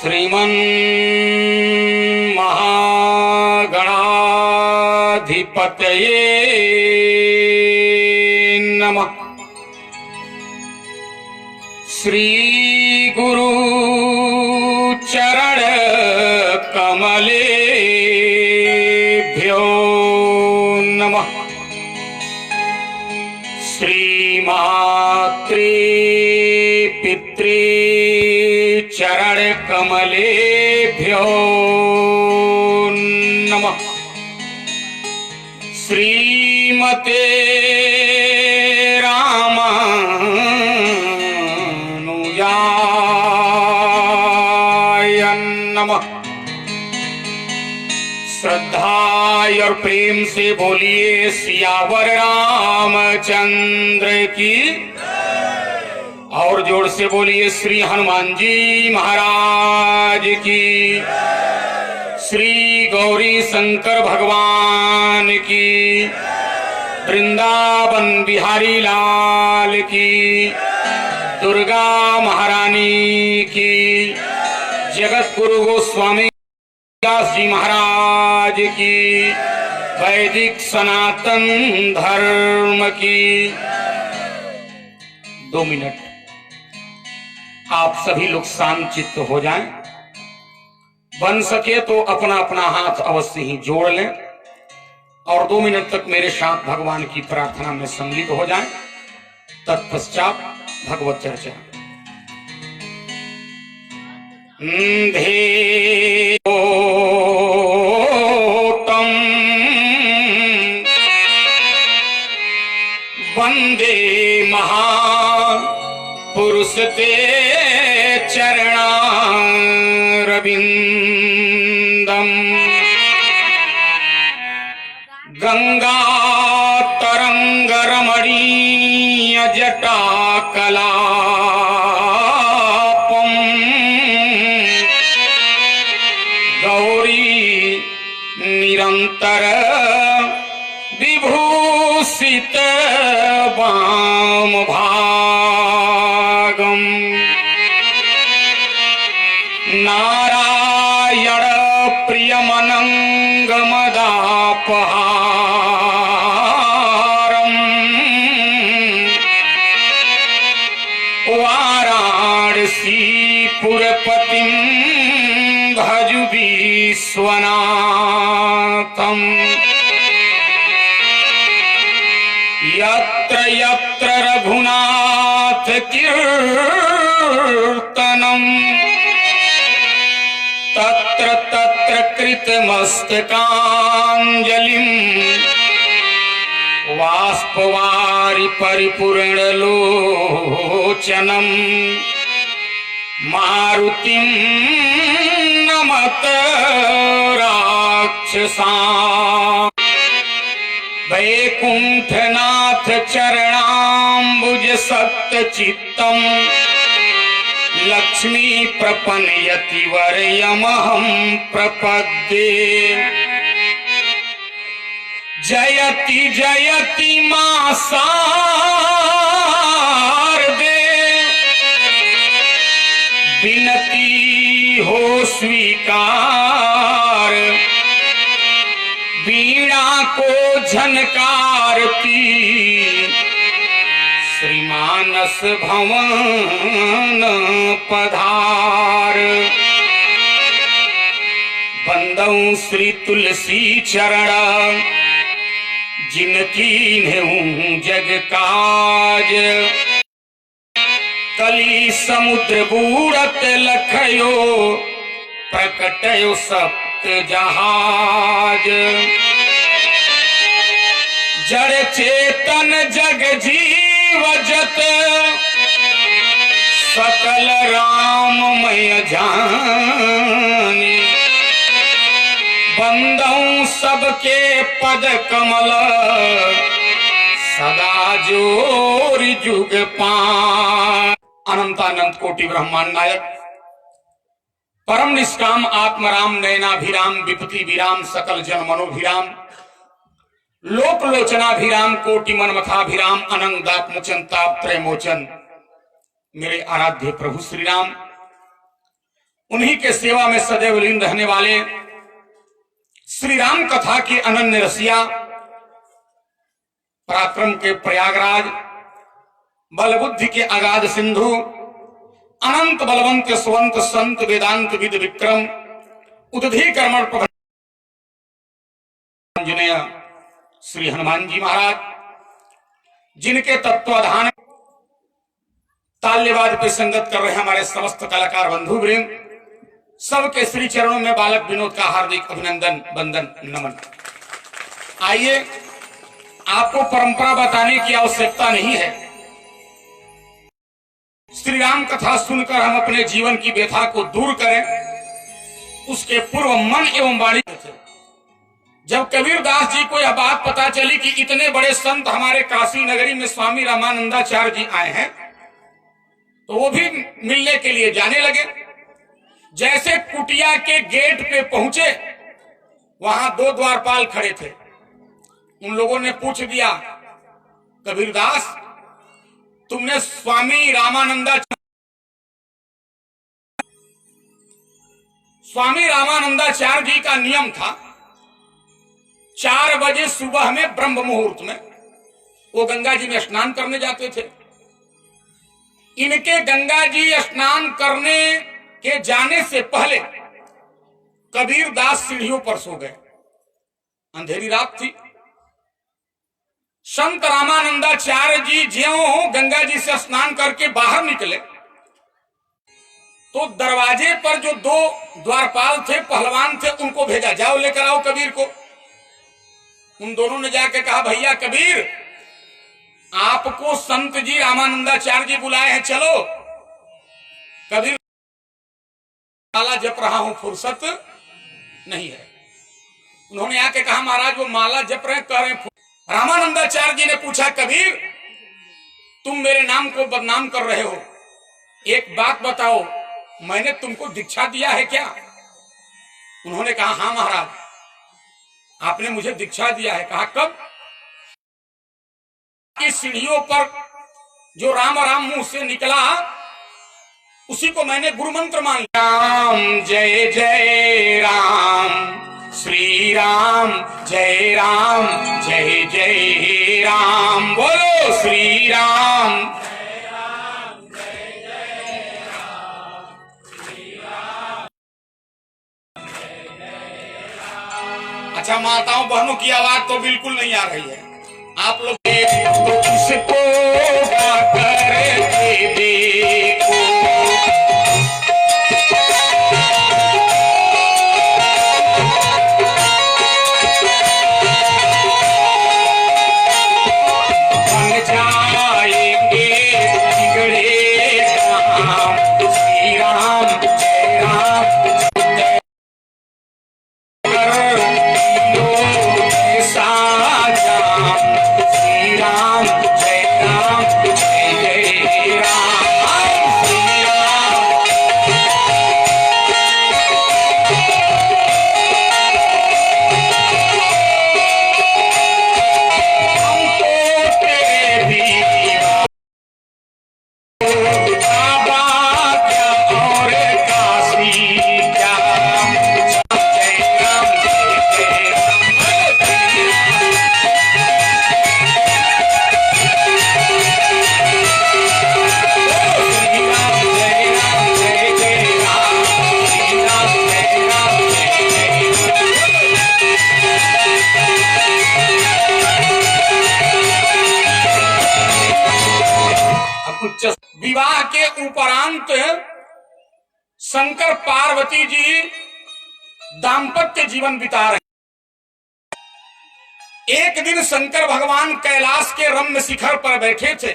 श्रीमन् महागणाधिपतये नमः। श्री गुरु चरण कमलेभ्यो नमः। श्री मातृ पितृ चरण कमलेभ्यो नमः। श्रीमते रामानुजाय नमः। श्रद्धा और प्रेम से बोलिए सियावर रामचंद्र की, और जोर से बोलिए श्री हनुमान जी महाराज की, श्री गौरी शंकर भगवान की, वृंदावन बिहारी लाल की, दुर्गा महारानी की, जगत गुरु गोस्वामी दास जी महाराज की, वैदिक सनातन धर्म की। 2 मिनट आप सभी लोग शांत चित्त हो जाएं। बन सके तो अपना अपना हाथ अवश्य ही जोड़ लें और 2 मिनट तक मेरे साथ भगवान की प्रार्थना में सम्मिलित हो जाएं। तत्पश्चात भगवत चर्चा। देवोत्तम वंदे महापुरुष ते चरणारविंदम। गंगा तरंग रमणीय जटा कलापम। गौरी निरंतर विभूषित वाम भागम। नारायण प्रियमनंग मदापहारम। वाराणसी पुरपतिं भजु विश्वनाथम। यत्र यत्र रघुनाथ कीर्तनम तत्र तत्र कृतमस्तकांजलिं। वाष्पवारि परिपूर्ण लोचनम मारुतिं नमत राक्षसान्। वैकुंठनाथ चरणाम्बुज सक्त चित्तम। लक्ष्मी प्रपन्यति वर्यमहं प्रपद्ये। जयति जयति मां शारदे। विनती हो स्वीकार। वीणा को झनकारती श्रीमानस भवन पधार। बंदौ श्री तुलसी चरण जिनकी नेहूं जग काज। कली समुद्र बूढ़त लखयो प्रकटयो सप्त जहाज। जड़ चेतन जग जीव जत सकल राममय जाने। बंदौ सबके पद कमल सदा जोर जुग पान। अनंतानंत कोटि ब्रह्मांड नायक परम निष्काम आत्मराम नयनाभिराम विपति विराम सकल जन मनोभिराम लोक लोचनाभिराम कोटि मनमथाभिराम अनंग दाप मोचन ताप त्रय मोचन मेरे आराध्य प्रभु श्री राम उन्हीं के सेवा में सदैव लीन रहने वाले श्री राम कथा के अनन्य रसिया, पराक्रम के प्रयागराज, बल बुद्धि के अगाध सिंधु, अनंत बलवंत स्वंत संत वेदांत विद विक्रम, उदधि कर्मण प्रभंजनय श्री हनुमान जी महाराज, जिनके तत्वाधान ताल्यवाद पे संगत कर रहे हमारे समस्त कलाकार बंधु वृंद, सबके श्री चरणों में बालक विनोद का हार्दिक अभिनंदन, वंदन, नमन। आइए, आपको परंपरा बताने की आवश्यकता नहीं है। श्री राम कथा सुनकर हम अपने जीवन की व्यथा को दूर करें, उसके पूर्व मन एवं वाणी। जब कबीरदास जी को यह बात पता चली कि इतने बड़े संत हमारे काशी नगरी में स्वामी रामानंदाचार्य जी आए हैं, तो वो भी मिलने के लिए जाने लगे। जैसे कुटिया के गेट पे पहुंचे, वहां दो द्वारपाल खड़े थे। उन लोगों ने पूछ दिया, कबीरदास, तुमने स्वामी रामानंदाचार्य जी का नियम था 4 बजे सुबह में ब्रह्म मुहूर्त में वो गंगा जी में स्नान करने जाते थे। इनके गंगा जी स्नान करने के जाने से पहले कबीरदास सीढ़ियों पर सो गए। अंधेरी रात थी। संत रामानंदाचार्य जी ज्यों गंगा जी से स्नान करके बाहर निकले, तो दरवाजे पर जो 2 द्वारपाल थे, पहलवान थे, उनको भेजा, जाओ लेकर आओ कबीर को। उन दोनों ने जाके कहा, भैया कबीर, आपको संत जी रामानंदाचार्य जी बुलाए हैं, चलो। कबीर, माला जप रहा हूं, फुर्सत नहीं है। उन्होंने आके कहा, महाराज वो माला जप रहे, कह रहे हैं। रामानंदाचार्य जी ने पूछा, कबीर, तुम मेरे नाम को बदनाम कर रहे हो, एक बात बताओ, मैंने तुमको दीक्षा दिया है क्या? उन्होंने कहा, हाँ महाराज, आपने मुझे दीक्षा दिया है। कहा, कब? कि सीढ़ियों पर जो राम राम मुंह से निकला, उसी को मैंने गुरु मंत्र मान लिया। राम जय जय राम, श्री राम जय राम, जय जय राम, बोलो श्री राम जय राम, जय जय राम, श्री राम जय जय राम। अच्छा, माताओं बहनों की आवाज तो बिल्कुल नहीं आ रही है। आप लोग तो इसको करके देखो, बन जाएंगे बिगड़े काम, श्री राम जय राम जय कर लो ऐसा जाम, श्री राम जय राम, जय जय राम, श्री राम। हमको तेरे दीवार बाबा क्या और काशी क्या, जय राम जय जय श्री राम जय राम, जय जय राम, श्री राम जय राम, जय जय। उच्च विवाह के उपरांत शंकर पार्वती जी दाम्पत्य जीवन बिता रहे। एक दिन शंकर भगवान कैलाश के रम्य शिखर पर बैठे थे।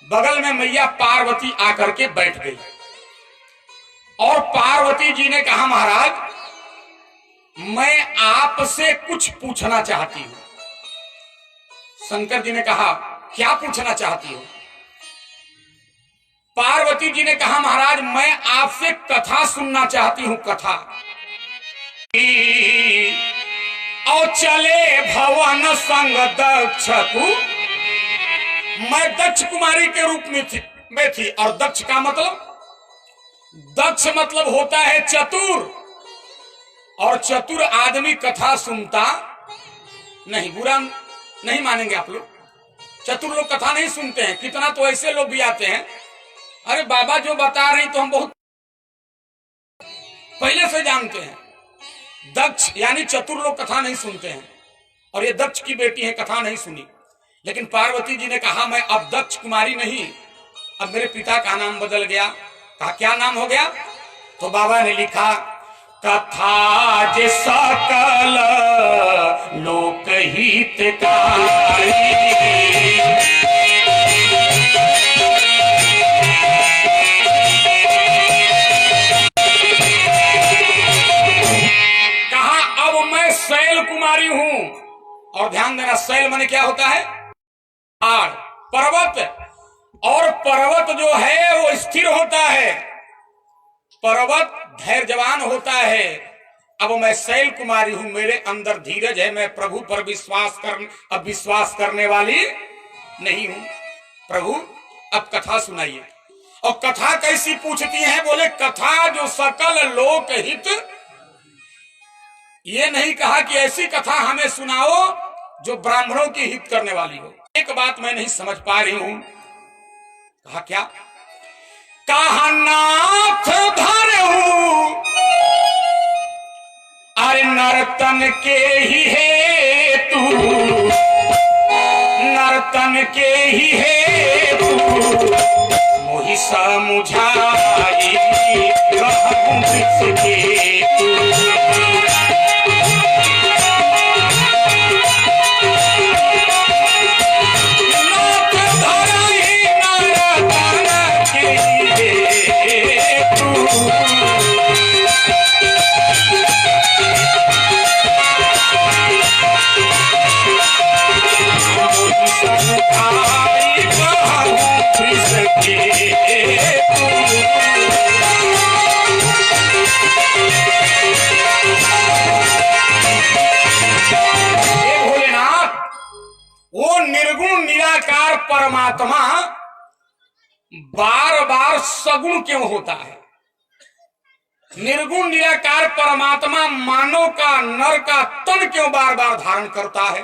बगल में मैया पार्वती आकर के बैठ गई और पार्वती जी ने कहा, महाराज, मैं आपसे कुछ पूछना चाहती हूं। शंकर जी ने कहा, क्या पूछना चाहती हो? पार्वती जी ने कहा, महाराज, मैं आपसे कथा सुनना चाहती हूं, कथा। और चले भवन संग दक्ष को, मैं दक्ष कुमारी के रूप में थी और दक्ष का मतलब दक्ष मतलब होता है चतुर, और चतुर आदमी कथा सुनता नहीं। बुरा नहीं मानेंगे आप लोग, चतुर लोग कथा नहीं सुनते हैं। कितना तो ऐसे लोग भी आते हैं, अरे बाबा जो बता रहे तो हम बहुत पहले से जानते हैं। दक्ष यानी चतुर लोग कथा नहीं सुनते हैं, और ये दक्ष की बेटी है, कथा नहीं सुनी। लेकिन पार्वती जी ने कहा मैं अब दक्ष कुमारी नहीं, अब मेरे पिता का नाम बदल गया। कहा क्या नाम हो गया? तो बाबा ने लिखा कथा जे सकल लोक हितकारी। कहा अब मैं शैल कुमारी हूं। और ध्यान देना, शैल माने क्या होता है? पहाड़, पर्वत। और पर्वत जो है वो स्थिर होता है, पर्वत धैर्यवान होता है। अब मैं शैल कुमारी हूं, मेरे अंदर धीरज है, मैं प्रभु पर विश्वास करने वाली नहीं हूं। प्रभु अब कथा सुनाइए। और कथा कैसी पूछती है? बोले कथा जो सकल लोक हित। ये नहीं कहा कि ऐसी कथा हमें सुनाओ जो ब्राह्मणों की हित करने वाली हो। एक बात मैं नहीं समझ पा रही हूं। कहा क्या? कहा नाथ धरहूं अरे नर्तन के ही हेतु, नर्तन के ही हेतु मोहि समुझाई कहूं हेतु। निर्गुण निराकार परमात्मा बार बार सगुण क्यों होता है? निर्गुण निराकार परमात्मा मानव का, नर का तन क्यों बार बार धारण करता है?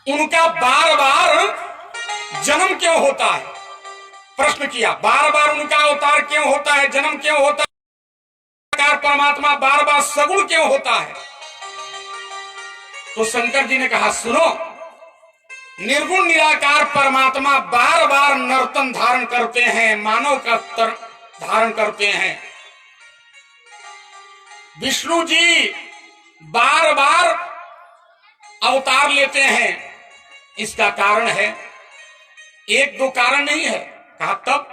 उनका बार बार जन्म क्यों होता है? प्रश्न किया, बार बार उनका अवतार क्यों होता है, जन्म क्यों होता है? परमात्मा बार बार सगुण क्यों होता है? तो शंकर जी ने कहा सुनो, निर्गुण निराकार परमात्मा बार बार नर्तन धारण करते हैं, मानव का तन धारण करते हैं। विष्णु जी बार बार अवतार लेते हैं, इसका कारण है, एक दो कारण नहीं है। कहा तब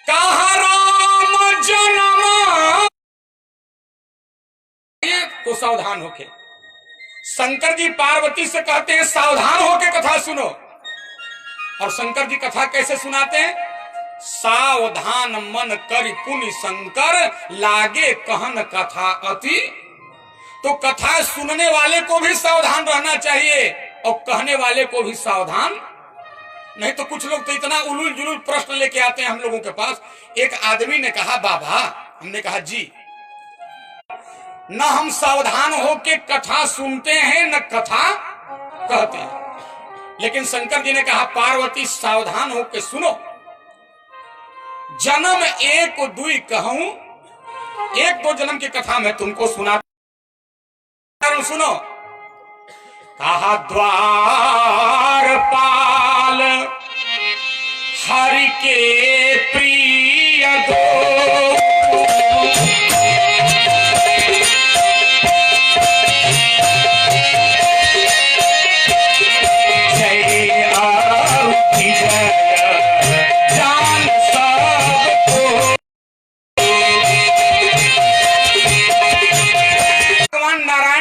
कहा राम जन्म, तो सावधान होके। शंकर जी पार्वती से कहते हैं सावधान होके कथा सुनो। और शंकर जी कथा कैसे सुनाते हैं? सावधान मन कर पुनि शंकर लागे कहन कथा अति। तो कथा सुनने वाले को भी सावधान रहना चाहिए और कहने वाले को भी सावधान। नहीं तो कुछ लोग तो इतना उलूल जुलूल प्रश्न लेके आते हैं हम लोगों के पास। एक आदमी ने कहा बाबा, हमने कहा जी, न हम सावधान होके कथा सुनते हैं न कथा कहते हैं। लेकिन शंकर जी ने कहा पार्वती सावधान होके सुनो, जन्म एक दुई कहूं, एक दो जन्म की कथा मैं तुमको सुना। सुनो, कहा द्वारपाल हरि के प्रिय दो,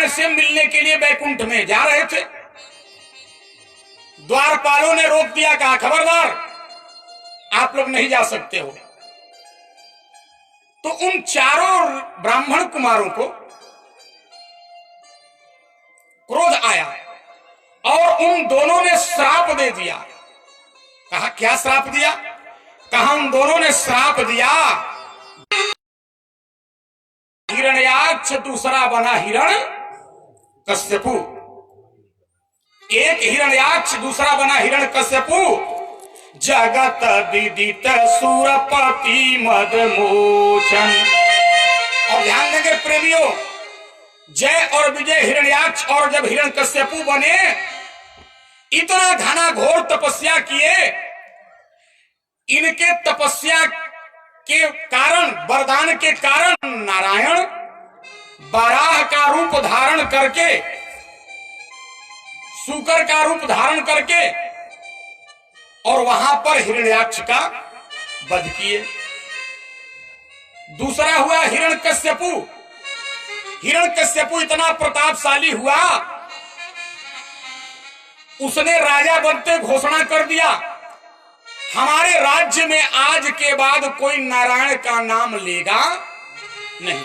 से मिलने के लिए बैकुंठ में जा रहे थे। द्वारपालों ने रोक दिया, कहा खबरदार आप लोग नहीं जा सकते हो। तो उन चारों ब्राह्मण कुमारों को क्रोध आया और उन दोनों ने श्राप दे दिया। कहा क्या श्राप दिया? कहा उन दोनों ने श्राप दिया, हिरण्याक्ष दूसरा बना हिरण कश्यपु। एक हिरण्याक्ष दूसरा बना हिरण कश्यपु। जगत विदित सुरपति मद मोचन। और ध्यान देंगे प्रेमियों, जय और विजय हिरण्याक्ष और जब हिरण्यकश्यपु बने, इतना घना घोर तपस्या किए। इनके तपस्या के कारण, वरदान के कारण नारायण बाराह का रूप धारण करके, सूकर का रूप धारण करके और वहां पर हिरण्याक्ष का वध किए। दूसरा हुआ हिरण्यकश्यपु। हिरण्यकश्यपु इतना प्रतापशाली हुआ, उसने राजा बनते घोषणा कर दिया, हमारे राज्य में आज के बाद कोई नारायण का नाम लेगा नहीं,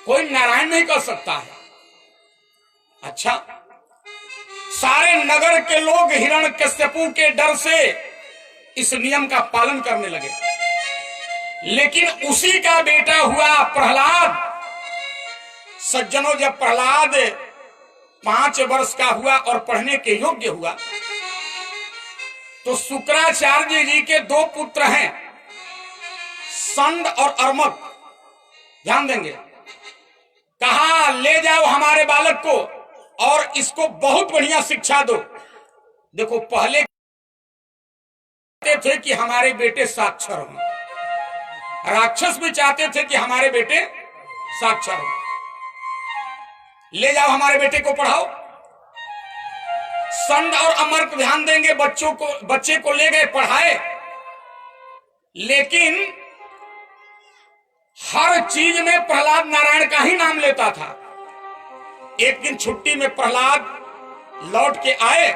कोई नारायण नहीं कर सकता है। अच्छा, सारे नगर के लोग हिरण्यकश्यपु के डर से इस नियम का पालन करने लगे। लेकिन उसी का बेटा हुआ प्रहलाद। सज्जनों, जब प्रहलाद 5 वर्ष का हुआ और पढ़ने के योग्य हुआ, तो शुक्राचार्य जी के 2 पुत्र हैं, संड और अर्मक। ध्यान देंगे, कहा ले जाओ हमारे बालक को और इसको बहुत बढ़िया शिक्षा दो। देखो, पहले थे कि हमारे बेटे साक्षर हों, राक्षस भी चाहते थे कि हमारे बेटे साक्षर हों। ले जाओ हमारे बेटे को पढ़ाओ। संड और अमर्क ध्यान देंगे, बच्चे को ले गए, पढ़ाए। लेकिन हर चीज में प्रहलाद नारायण का ही नाम लेता था। एक दिन छुट्टी में प्रहलाद लौट के आए,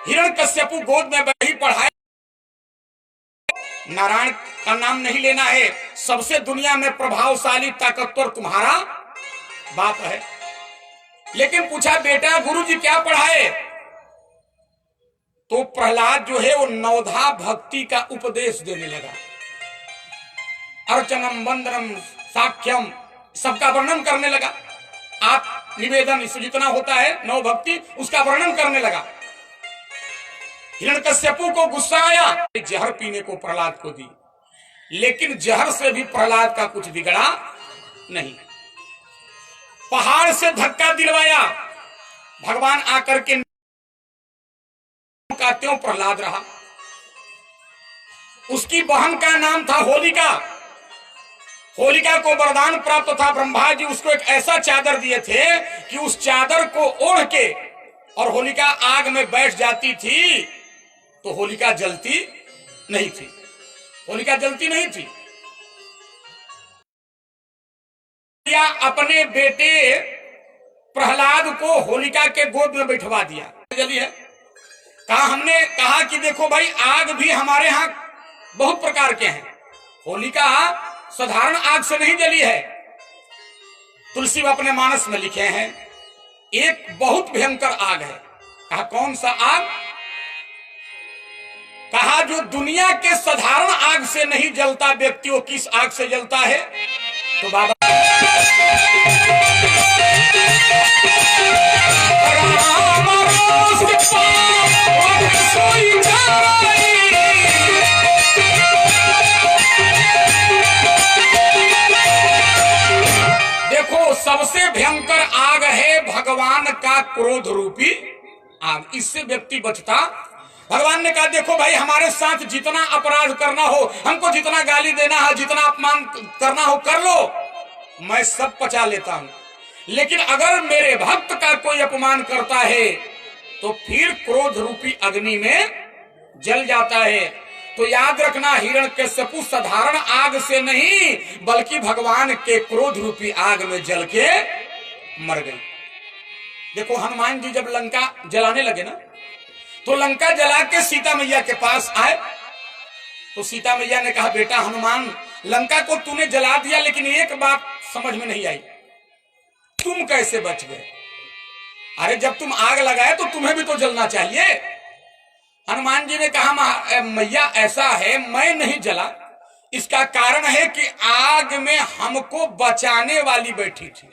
हिरण्यकश्यपु गोद में बैठी पढ़ाए, नारायण का नाम नहीं लेना है, सबसे दुनिया में प्रभावशाली ताकतवर तुम्हारा बाप है। लेकिन पूछा, बेटा गुरुजी क्या पढ़ाए? तो प्रहलाद जो है वो नवधा भक्ति का उपदेश देने लगा। अर्चनम वंदनम साख्यम सबका वर्णन करने लगा। आप निवेदन इससे जितना होता है नव भक्ति, उसका वर्णन करने लगा। हिरण्यकश्यपु को गुस्सा आया, जहर पीने को प्रहलाद को दी, लेकिन जहर से भी प्रहलाद का कुछ बिगड़ा नहीं। पहाड़ से धक्का दिलवाया, भगवान आकर के का त्यों प्रहलाद रहा। उसकी बहन का नाम था होलिका। होलिका को वरदान प्राप्त था, ब्रह्मा जी उसको एक ऐसा चादर दिए थे कि उस चादर को ओढ़ के और होलिका आग में बैठ जाती थी तो होलिका जलती नहीं थी। होलिका जलती नहीं थी। या अपने बेटे प्रहलाद को होलिका के गोद में बैठवा दिया। जली है, हमने कहा कि देखो भाई, आग भी हमारे यहाँ बहुत प्रकार के हैं, होलिका साधारण आग से नहीं जली है। तुलसी अपने मानस में लिखे हैं, एक बहुत भयंकर आग है। कहा कौन सा आग? कहा जो दुनिया के साधारण आग से नहीं जलता व्यक्ति, वो किस आग से जलता है? तो बाबा देखो, सबसे भयंकर आग है भगवान का क्रोध रूपी आग। इससे व्यक्ति बचता। भगवान ने कहा देखो भाई, हमारे साथ जितना अपराध करना हो, हमको जितना गाली देना है, जितना अपमान करना हो कर लो, मैं सब पचा लेता हूं। लेकिन अगर मेरे भक्त का कोई अपमान करता है तो फिर क्रोध रूपी अग्नि में जल जाता है। तो याद रखना, हिरण्यकश्यपु साधारण आग से नहीं बल्कि भगवान के क्रोध रूपी आग में जल के मर गई। देखो, हनुमान जी जब लंका जलाने लगे ना, तो लंका जला के सीता मैया के पास आए तो सीता मैया ने कहा बेटा हनुमान, लंका को तूने जला दिया, लेकिन एक बात समझ में नहीं आई, तुम कैसे बच गए? अरे जब तुम आग लगाए तो तुम्हें भी तो जलना चाहिए। हनुमान जी ने कहा मैया ऐसा है, मैं नहीं जला, इसका कारण है कि आग में हमको बचाने वाली बैठी थी।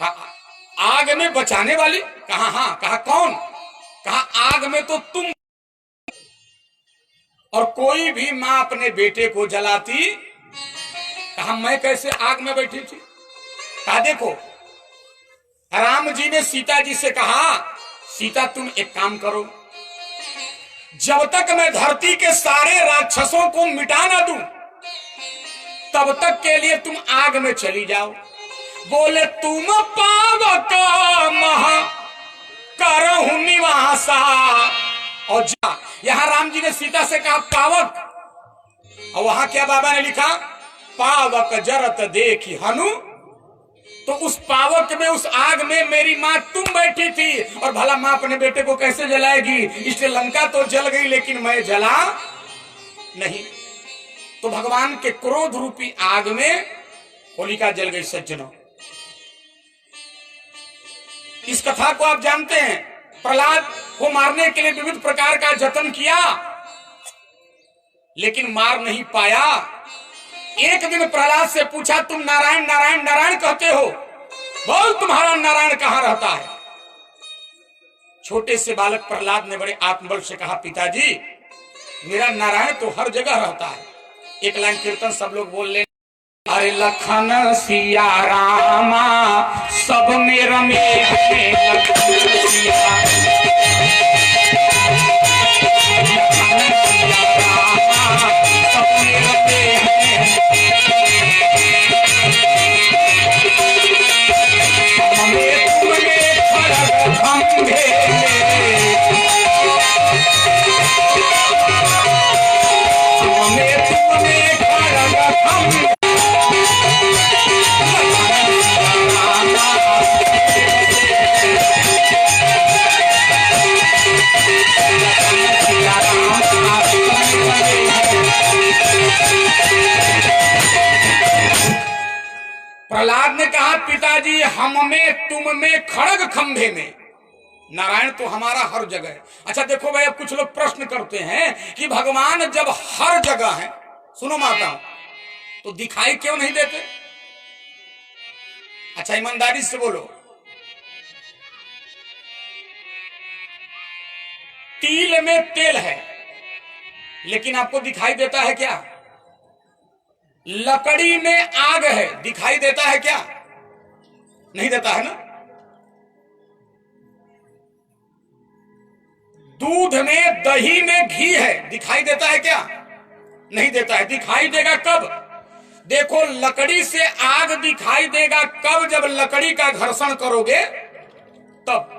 आग में बचाने वाली? कहा हाँ। कहा कौन? कहा आग में तो तुम। और कोई भी मां अपने बेटे को जलाती? कहा मैं कैसे आग में बैठी थी? कहा देखो, राम जी ने सीता जी से कहा सीता तुम एक काम करो, जब तक मैं धरती के सारे राक्षसों को मिटा ना दूं तब तक के लिए तुम आग में चली जाओ। बोले तुम पावक महा करहु निवासा। और जा, यहां राम जी ने सीता से कहा पावक, और वहां क्या बाबा ने लिखा? पावक जरत देखी हनु। तो उस पावक में, उस आग में मेरी मां तुम बैठी थी, और भला मां अपने बेटे को कैसे जलाएगी? इसलिए लंका तो जल गई लेकिन मैं जला नहीं। तो भगवान के क्रोध रूपी आग में होलिका जल गई। सज्जनों, इस कथा को आप जानते हैं। प्रहलाद को मारने के लिए विविध प्रकार का जतन किया लेकिन मार नहीं पाया। एक दिन प्रहलाद से पूछा तुम नारायण नारायण नारायण कहते हो, बोल तुम्हारा नारायण कहां रहता है? छोटे से बालक प्रहलाद ने बड़े आत्मबल से कहा पिताजी मेरा नारायण तो हर जगह रहता है। एक लाइन कीर्तन सब लोग बोल ले। अरे लखन सिया रामा सब में रमे लखन सिया रामा सब में रमे हमें तुमने खड़ग खंभे हमें तुमने खड़ग खंभे प्रहलाद ने कहा पिताजी हम में तुम में खड़ग खंभे में, नारायण तो हमारा हर जगह है। अच्छा देखो भाई, अब कुछ लोग प्रश्न करते हैं कि भगवान जब हर जगह है, सुनो माता, तो दिखाई क्यों नहीं देते? अच्छा ईमानदारी से बोलो, तिल में तेल है लेकिन आपको दिखाई देता है क्या? लकड़ी में आग है, दिखाई देता है क्या? नहीं देता है ना। दूध में दही में घी है, दिखाई देता है क्या? नहीं देता है। दिखाई देगा कब? देखो लकड़ी से आग दिखाई देगा कब? जब लकड़ी का घर्षण करोगे तब।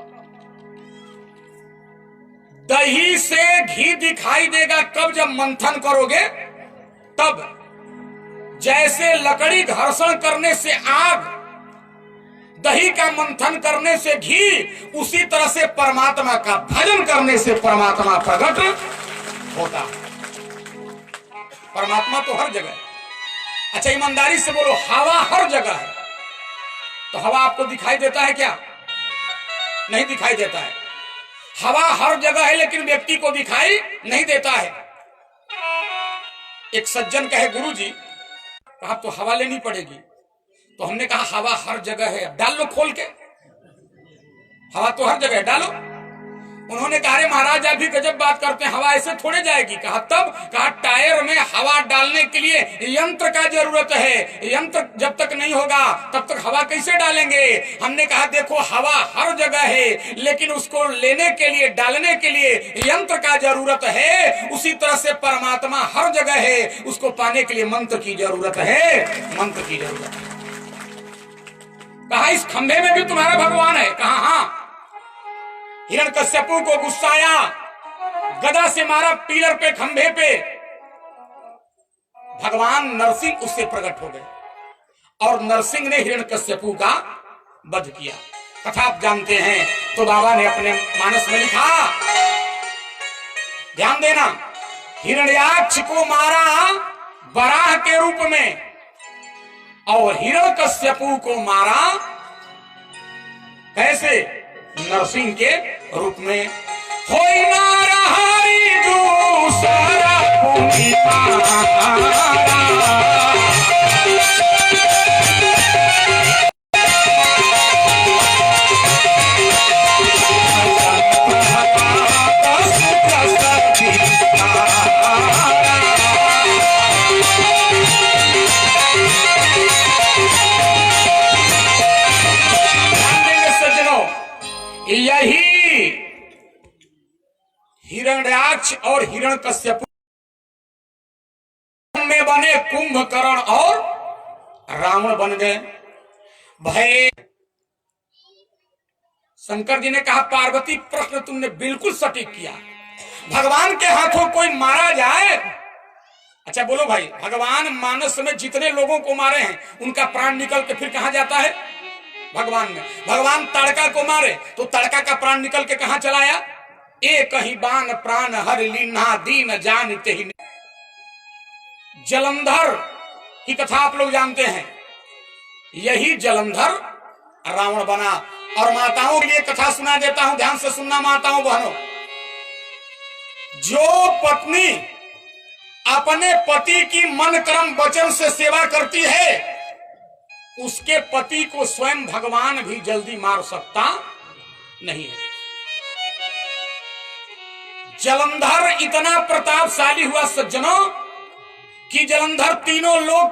दही से घी दिखाई देगा कब? जब मंथन करोगे तब। जैसे लकड़ी घर्षण करने से आग, दही का मंथन करने से घी, उसी तरह से परमात्मा का भजन करने से परमात्मा प्रकट होता। परमात्मा तो हर जगह है। अच्छा ईमानदारी से बोलो, हवा हर जगह है, तो हवा आपको दिखाई देता है क्या? नहीं दिखाई देता है। हवा हर जगह है लेकिन व्यक्ति को दिखाई नहीं देता है। एक सज्जन कहे गुरुजी, कहा तो हवा लेनी पड़ेगी। तो हमने कहा हवा हर जगह है, डाल लो खोल के, हवा तो हर जगह है, डालो। उन्होंने कहा अरे महाराज आप भी गजब बात करते हैं, हवा ऐसे थोड़े जाएगी। कहा तब? कहा टायर में हवा डालने के लिए यंत्र का जरूरत है, यंत्र जब तक नहीं होगा तब तक हवा कैसे डालेंगे? हमने कहा देखो हवा हर जगह है लेकिन उसको लेने के लिए, डालने के लिए यंत्र का जरूरत है। उसी तरह से परमात्मा हर जगह है, उसको पाने के लिए मंत्र की जरूरत है, मंत्र की जरूरत है। कहा इस खंभे में भी तुम्हारा भगवान है? कहा हाँ। हिरण्यकश्यपु को गुस्साया, गदा से मारा पिलर पे, खंभे पे। भगवान नरसिंह उससे प्रकट हो गए और नरसिंह ने हिरण्यकश्यपु का वध किया। कथा आप जानते हैं। तो बाबा ने अपने मानस में लिखा, ध्यान देना, हिरण्याक्ष को मारा वराह के रूप में और हिरण्यकश्यपु को मारा कैसे? नरसिंह के रूप में। होई नारहरि दूसरा कोई मारा हिरण्याक्ष और हिरण्यकश्यप में बने कुंभकर्ण और रावण बन गए। भय शंकर जी ने कहा पार्वती प्रश्न तुमने बिल्कुल सटीक किया। भगवान के हाथों कोई मारा जाए, अच्छा बोलो भाई, भगवान मानस में जितने लोगों को मारे हैं उनका प्राण निकल के फिर कहां जाता है? भगवान में। भगवान ताड़का को मारे तो ताड़का का प्राण निकल के कहां चलाया? एक ही बाण प्राण हर लीना दीन जानते ही। जलंधर की कथा आप लोग जानते हैं, यही जलंधर रावण बना। और माताओं के लिए कथा सुना देता हूं, ध्यान से सुनना माताओं बहनों। जो पत्नी अपने पति की मन कर्म वचन से सेवा करती है उसके पति को स्वयं भगवान भी जल्दी मार सकता नहीं है। जलंधर इतना प्रतापशाली हुआ सज्जनों कि जलंधर तीनों लोग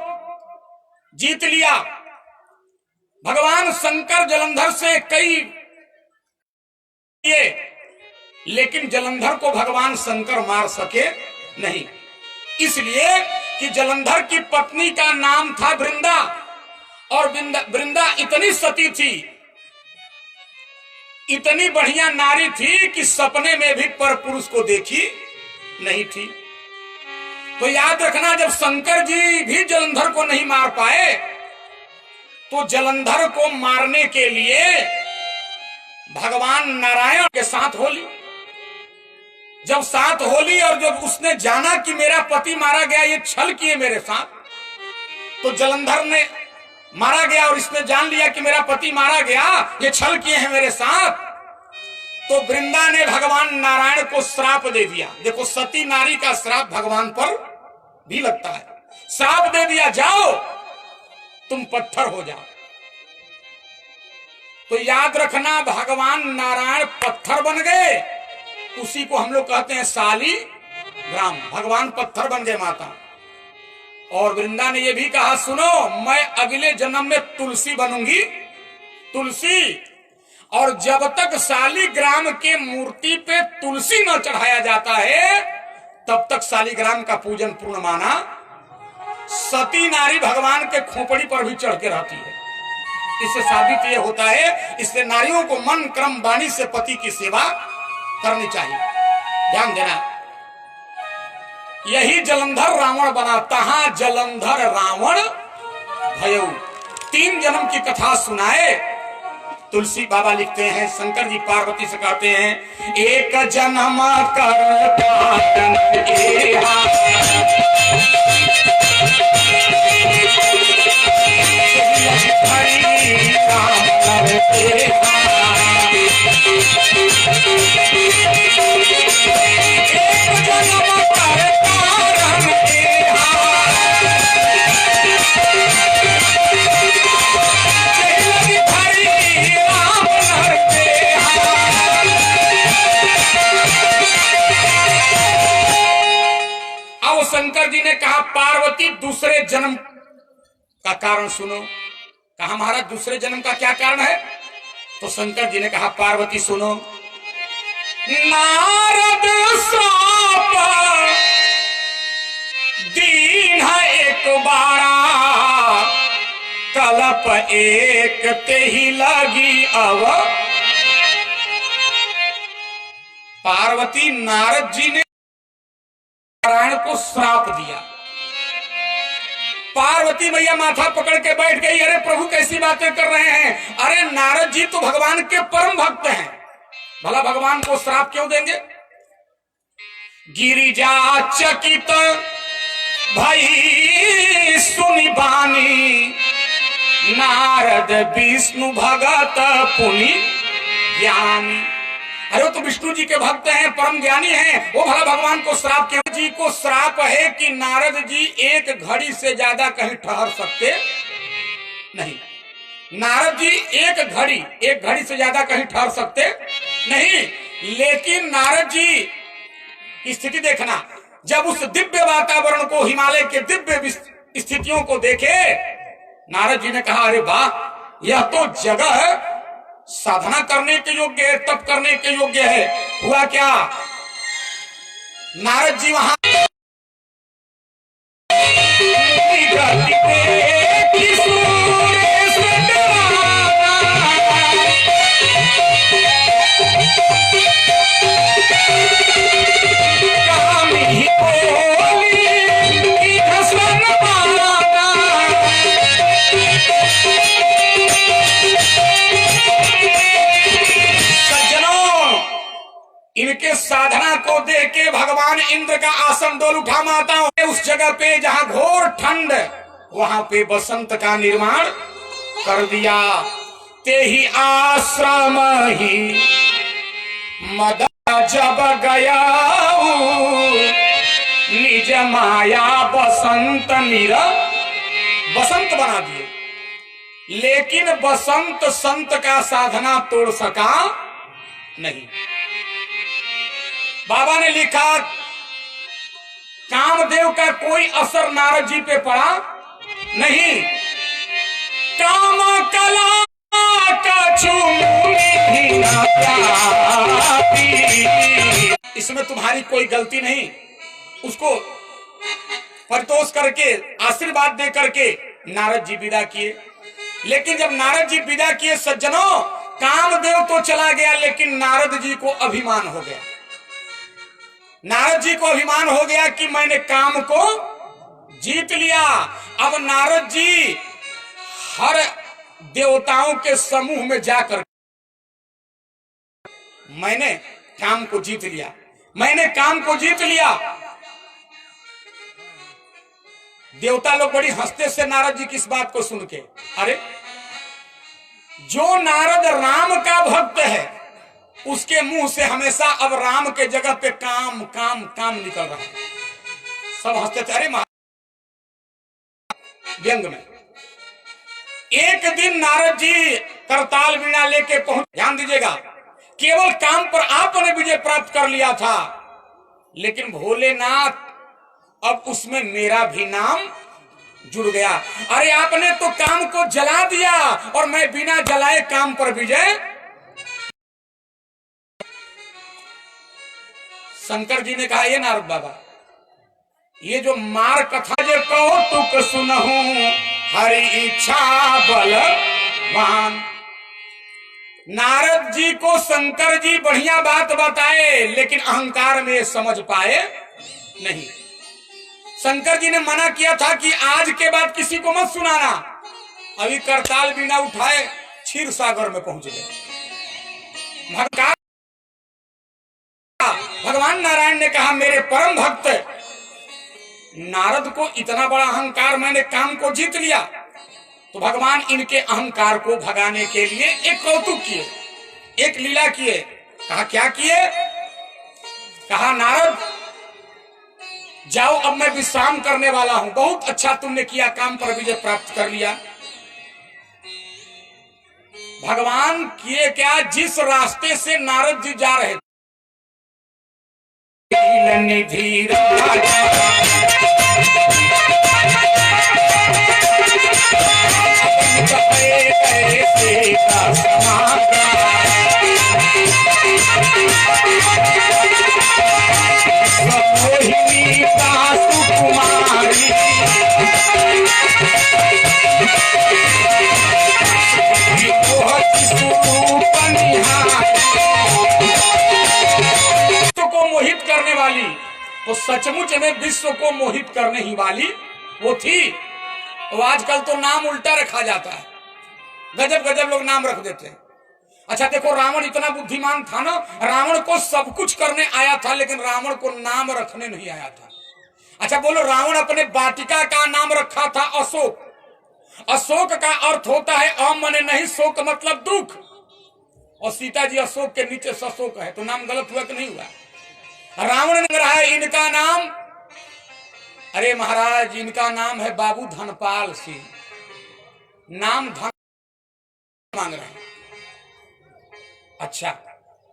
जीत लिया। भगवान शंकर जलंधर से कई लेकिन जलंधर को भगवान शंकर मार सके नहीं, इसलिए कि जलंधर की पत्नी का नाम था वृंदा और वृंदा इतनी सती थी, इतनी बढ़िया नारी थी कि सपने में भी पर पुरुष को देखी नहीं थी। तो याद रखना, जब शंकर जी भी जलंधर को नहीं मार पाए तो जलंधर को मारने के लिए भगवान नारायण के साथ होली। जब साथ होली और जब उसने जाना कि मेरा पति मारा गया, ये छल किए मेरे साथ, तो जलंधर ने मारा गया और इसने जान लिया कि मेरा पति मारा गया, ये छल किए हैं मेरे साथ, तो वृंदा ने भगवान नारायण को श्राप दे दिया। देखो सती नारी का श्राप भगवान पर भी लगता है। श्राप दे दिया, जाओ तुम पत्थर हो जाओ। तो याद रखना, भगवान नारायण पत्थर बन गए, उसी को हम लोग कहते हैं शालिग्राम। भगवान पत्थर बन गए माता। और वृंदा ने यह भी कहा, सुनो मैं अगले जन्म में तुलसी बनूंगी, तुलसी। और जब तक शालिग्राम के मूर्ति पे तुलसी न चढ़ाया जाता है तब तक शालिग्राम का पूजन पूर्ण माना। सती नारी भगवान के खोपड़ी पर भी चढ़ के रहती है। इससे साबित यह होता है, इससे नारियों को मन क्रम वाणी से पति की सेवा करनी चाहिए। ध्यान देना, यही जलंधर रावण बना, तहां जलंधर रावण भयऊ। 3 जन्म की कथा सुनाए। तुलसी बाबा लिखते हैं, शंकर जी पार्वती से कहते हैं, एक जन्म कर शंकर जी ने कहा पार्वती दूसरे जन्म का कारण सुनो। कहा महाराज दूसरे जन्म का क्या कारण है? तो शंकर जी ने कहा पार्वती सुनो, नारद श्राप दीन एक बारा, कलप एक ते ही लगी अब। पार्वती नारद जी ने नारायण को श्राप दिया। पार्वती मैया माथा पकड़ के बैठ गई, अरे प्रभु कैसी बातें कर रहे हैं? अरे नारद जी तो भगवान के परम भक्त हैं, भला भगवान को श्राप क्यों देंगे? गिरिजा चकित भई सुनि बानी, नारद विष्णु भगत पुनि ज्ञानी। अरे वो तो विष्णु जी के भक्त हैं, परम ज्ञानी हैं, वो भला भगवान को श्राप क्यों? जी को श्राप है कि नारद जी एक घड़ी से ज्यादा कहीं ठहर सकते नहीं। नारद जी एक घड़ी से ज्यादा कहीं ठहर सकते नहीं। लेकिन नारद जी की स्थिति देखना, जब उस दिव्य वातावरण को, हिमालय के दिव्य स्थितियों को देखे, नारद जी ने कहा अरे वाह, यह तो जगह साधना करने के योग्य है, तप करने के योग्य है। हुआ क्या? नारद जी वहां इनके साधना को देख के भगवान इंद्र का आसन डोल उठा माता उस जगह पे जहां घोर ठंड, वहां पे बसंत का निर्माण कर दिया। ते ही आश्रम ही मदा जब गया निज माया बसंत बसंत बना दिए। लेकिन बसंत संत का साधना तोड़ सका नहीं। बाबा ने लिखा कामदेव का कोई असर नारद जी पे पड़ा नहीं। काम कला इसमें तुम्हारी कोई गलती नहीं। उसको परितोष करके आशीर्वाद दे करके नारद जी विदा किए। लेकिन जब नारद जी विदा किए सज्जनों, कामदेव तो चला गया लेकिन नारद जी को अभिमान हो गया। नारद जी को अभिमान हो गया कि मैंने काम को जीत लिया। अब नारद जी हर देवताओं के समूह में जाकर मैंने काम को जीत लिया, मैंने काम को जीत लिया। देवता लोग बड़ी हंसते से नारद जी की इस बात को सुन के, अरे जो नारद राम का भक्त है उसके मुंह से हमेशा अब राम के जगह पे काम काम काम निकल रहा है। सब हंसते थे। अरे व्यंग में एक दिन नारद जी करताल वीणा लेके पहुंच, ध्यान दीजिएगा, केवल काम पर आपने विजय प्राप्त कर लिया था, लेकिन भोलेनाथ अब उसमें मेरा भी नाम जुड़ गया। अरे आपने तो काम को जला दिया और मैं बिना जलाए काम पर विजय। शंकर जी ने कहा, ये नारद बाबा, ये जो मार कथा जो कौतुक सुनहूं हरि इच्छा बलवान। नारद जी को शंकर जी बढ़िया बात बताए लेकिन अहंकार में समझ पाए नहीं। शंकर जी ने मना किया था कि आज के बाद किसी को मत सुनाना। अभी करताल बीना उठाए क्षीर सागर में पहुंच गए। भगवान नारायण ने कहा, मेरे परम भक्त नारद को इतना बड़ा अहंकार, मैंने काम को जीत लिया। तो भगवान इनके अहंकार को भगाने के लिए एक कौतुक किए, एक लीला किए। कहा, क्या किए? कहा, नारद जाओ, अब मैं विश्राम करने वाला हूं। बहुत अच्छा तुमने किया, काम पर विजय प्राप्त कर लिया। भगवान किए क्या, जिस रास्ते से नारद जी जा रहे थे, निधि राजा को मोहित करने वाली, तो सचमुच में विश्व को मोहित करने ही वाली वो थी। तो आजकल तो नाम उल्टा रखा जाता है, गजब गजब लोग नाम रख देते हैं। अच्छा देखो, रावण इतना बुद्धिमान था ना, रावण को सब कुछ करने आया था लेकिन रावण को नाम रखने नहीं आया था। अच्छा बोलो, रावण अपने वाटिका का नाम रखा था अशोक। अशोक का अर्थ होता है अम मने नहीं, शोक मतलब दुख। और सीता जी अशोक के नीचे सशोक है, तो नाम गलत हुआ कि नहीं हुआ? रावण ने रहा है इनका नाम, अरे महाराज इनका नाम है बाबू धनपाल सिंह। नाम धन मांग रहे हैं। अच्छा,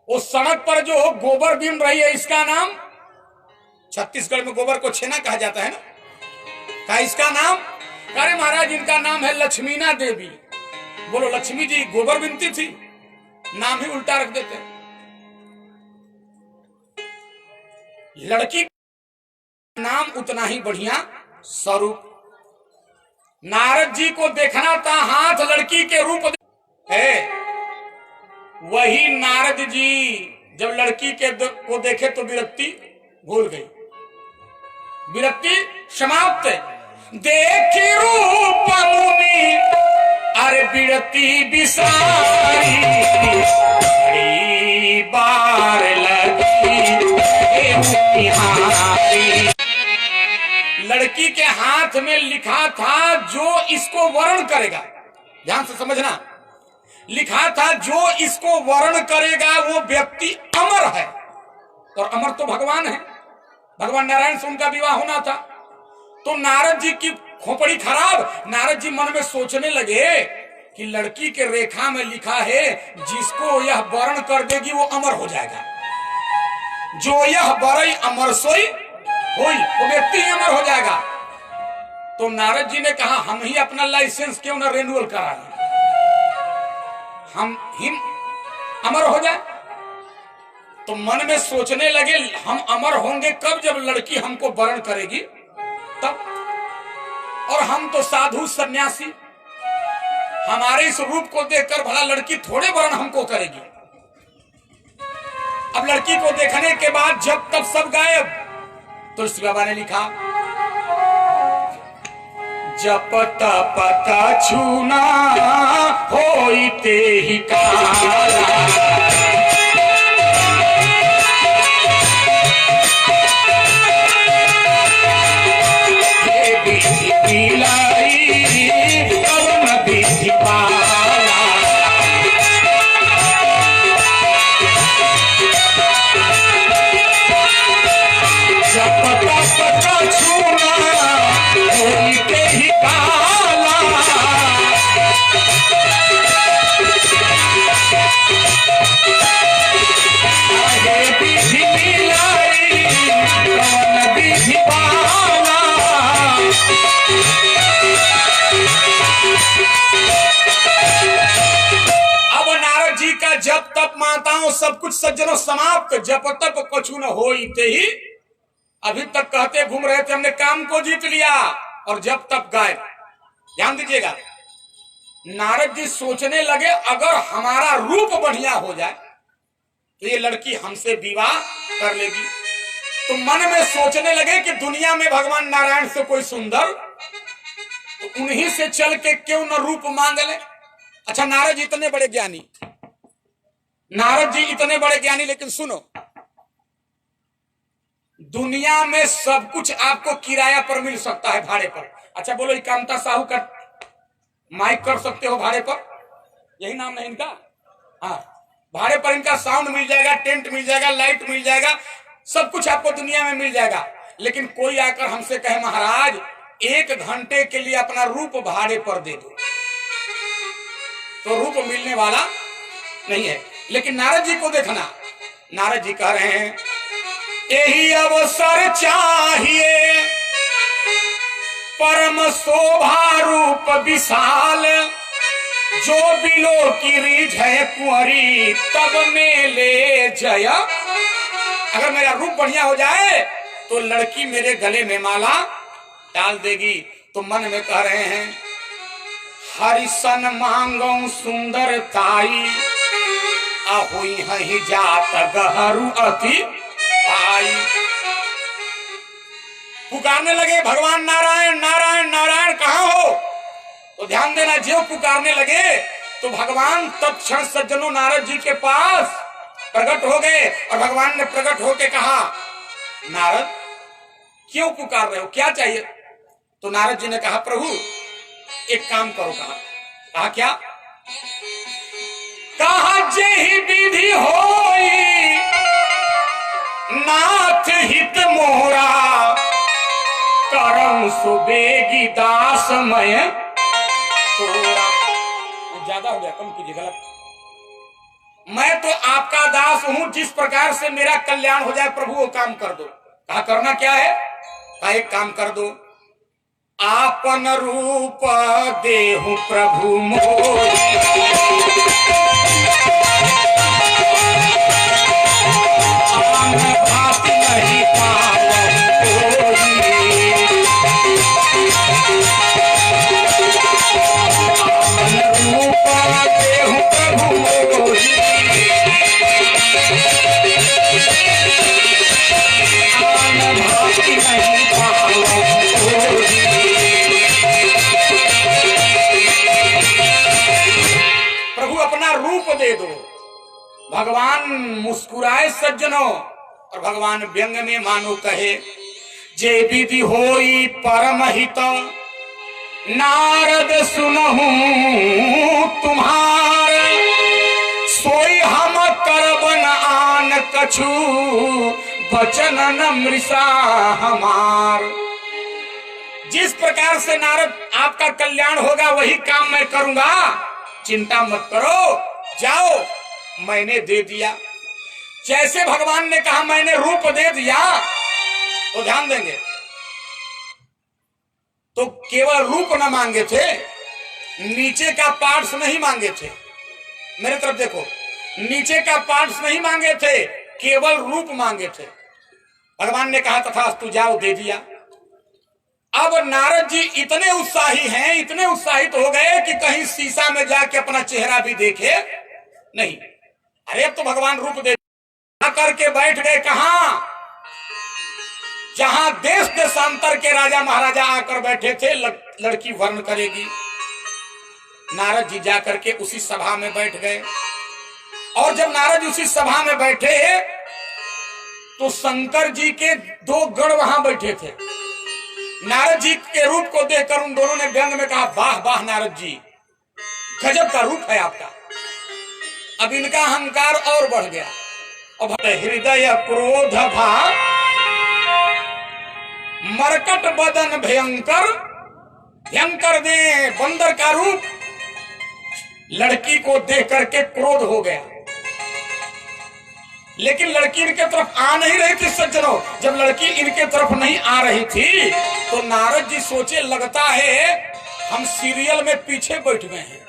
उस सड़क पर जो गोबर बीन रही है, इसका नाम, छत्तीसगढ़ में गोबर को छेना कहा जाता है ना, क्या इसका नाम? अरे महाराज इनका नाम है लक्ष्मीना देवी। बोलो, लक्ष्मी जी गोबर बीनती थी, नाम ही उल्टा रख देते। लड़की नाम उतना ही बढ़िया स्वरूप। नारद जी को देखना था हाथ लड़की के रूप है। वही नारद जी जब लड़की को देखे तो विरक्ति भूल गई, विरक्ति समाप्त। देखी रूप मुनि अरे विरक्ति बिसारी, बड़ी बार लगी लड़की के हाथ में लिखा था जो इसको वर्ण करेगा, ध्यान से समझना, लिखा था जो इसको वर्ण करेगा वो व्यक्ति अमर है। और अमर तो भगवान है, भगवान नारायण से उनका विवाह होना था। तो नारद जी की खोपड़ी खराब। नारद जी मन में सोचने लगे कि लड़की के रेखा में लिखा है जिसको यह वर्ण कर देगी वो अमर हो जाएगा, जो यह बरई अमर सोई होई, वो व्यक्ति अमर हो जाएगा। तो नारद जी ने कहा हम ही अपना लाइसेंस क्यों ना रिन्यूअल करा लें, हम ही अमर हो जाए। तो मन में सोचने लगे हम अमर होंगे कब, जब लड़की हमको वर्ण करेगी तब। और हम तो साधु सन्यासी, हमारे इस रूप को देखकर भला लड़की थोड़े वर्ण हमको करेगी। अब लड़की को देखने के बाद जब तब सब गायब। तुलसी बाबा ने लिखा जप तप छूना होइते ही काला, जब तप माताओं सब कुछ सज्जनों समाप्त। जब तप कछु न होइते ही, अभी तक कहते घूम रहे थे हमने काम को जीत लिया और जब तप गायब। ध्यान दीजिएगा, नारद जी सोचने लगे अगर हमारा रूप बढ़िया हो जाए तो ये लड़की हमसे विवाह कर लेगी। तो मन में सोचने लगे कि दुनिया में भगवान नारायण से कोई सुंदर, तो उन्हीं से चल के क्यों न रूप मांग ले। अच्छा, नारद जी इतने बड़े ज्ञानी, नारद जी इतने बड़े ज्ञानी, लेकिन सुनो, दुनिया में सब कुछ आपको किराया पर मिल सकता है, भाड़े पर। अच्छा बोलो, कामता साहू का माइक कर सकते हो भाड़े पर, यही नाम है इनका। हाँ, भाड़े पर इनका साउंड मिल जाएगा, टेंट मिल जाएगा, लाइट मिल जाएगा, सब कुछ आपको दुनिया में मिल जाएगा। लेकिन कोई आकर हमसे कहे महाराज 1 घंटे के लिए अपना रूप भाड़े पर दे दो, तो रूप मिलने वाला नहीं है। लेकिन नारद जी को देखना, नारद जी कह रहे हैं यही अवसर चाहिए परम शोभा रूप विशाल, जो बिलो की रिझ है कुंवरी तब में ले जय। अगर मेरा रूप बढ़िया हो जाए तो लड़की मेरे गले में माला डाल देगी। तो मन में कह रहे हैं हरिसन मांगो सुंदर ताई, हुई ही जात गहरू अति आई। पुकारने लगे भगवान नारायण नारायण नारायण, कहां हो? तो ध्यान देना, जो पुकारने लगे तो भगवान तत्क्षण सज्जनों नारद जी के पास प्रकट हो गए। और भगवान ने प्रकट होकर कहा नारद क्यों पुकार रहे हो, क्या चाहिए? तो नारद जी ने कहा प्रभु एक काम करो। कहा क्या? कहा जेहि विधि होई नाथ हित मोरा, करम सुबेगी दास मैं तोरा। ज्यादा हो गया, कम कीजिए, गलत। मैं तो आपका दास हूं, जिस प्रकार से मेरा कल्याण हो जाए प्रभु वो काम कर दो। कहा करना क्या है? कहा एक काम कर दो, आपन रूप देहु प्रभु मोरी, भात नहीं पावो कोई। दे दो। भगवान मुस्कुराए सज्जनों, और भगवान व्यंग में मानो कहे, जे विधि होई परम हित नारद सुनहु तुम्हार, सोई हम करब न आन कछु बचन न मृषा हमार। जिस प्रकार से नारद आपका कल्याण होगा वही काम मैं करूंगा, चिंता मत करो, जाओ मैंने दे दिया। जैसे भगवान ने कहा मैंने रूप दे दिया, तो ध्यान देंगे तो केवल रूप न मांगे थे, नीचे का पार्ट्स नहीं मांगे थे। मेरे तरफ देखो, नीचे का पार्ट्स नहीं मांगे थे, केवल रूप मांगे थे। भगवान ने कहा तथास्तु, जाओ, दे दिया। अब नारद जी इतने उत्साही हैं, इतने उत्साहित हो गए कि कहीं शीशा में जाके अपना चेहरा भी देखे नहीं। अरे अब तो भगवान रूप दे करके बैठ गए। कहां? जहां देश देशांतर के राजा महाराजा आकर बैठे थे, लड़की वर्ण करेगी। नारद जी जाकर के उसी सभा में बैठ गए, और जब नारद जी उसी सभा में बैठे तो शंकर जी के दो गण वहां बैठे थे। नारद जी के रूप को देखकर उन दोनों ने व्यंग में कहा, वाह वाह नारद जी, गजब का रूप है आपका। अब इनका अहंकार और बढ़ गया। अब हृदय क्रोध भाव मरकट बदन भयंकर, भयंकर दे बंदर का रूप। लड़की को देख करके क्रोध हो गया, लेकिन लड़की इनके तरफ आ नहीं रही थी सज्जनों। जब लड़की इनके तरफ नहीं आ रही थी तो नारद जी सोचे, लगता है हम सीरियल में पीछे बैठ गए हैं।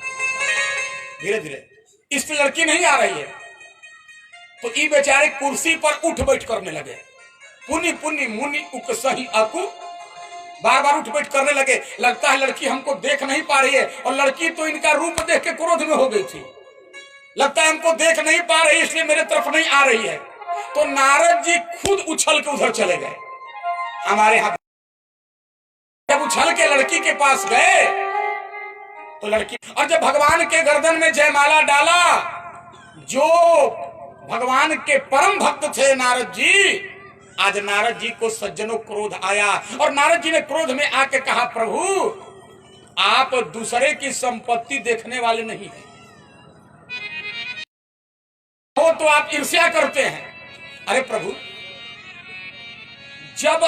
धीरे धीरे इस पे लड़की नहीं आ रही है, तो ये बेचारे कुर्सी पर उठ बैठ करने लगे। पुनि पुनि मुनि उकसही अकु, बार बार उठ बैठ करने लगे। लगता है लड़की हमको देख नहीं पा रही है, और लड़की तो इनका रूप देख के क्रोध में हो गई थी। लगता है हमको देख नहीं पा रही, इसलिए मेरे तरफ नहीं आ रही है। तो नारद जी खुद उछल के उधर चले गए। हमारे हाथ जब उछल के लड़की के पास गए तो लड़की, और जब भगवान के गर्दन में जयमाला डाला, जो भगवान के परम भक्त थे नारद जी, आज नारद जी को सज्जनों क्रोध आया, और नारद जी ने क्रोध में आके कहा, प्रभु आप दूसरे की संपत्ति देखने वाले नहीं हैं, हो तो आप ईर्ष्या करते हैं। अरे प्रभु, जब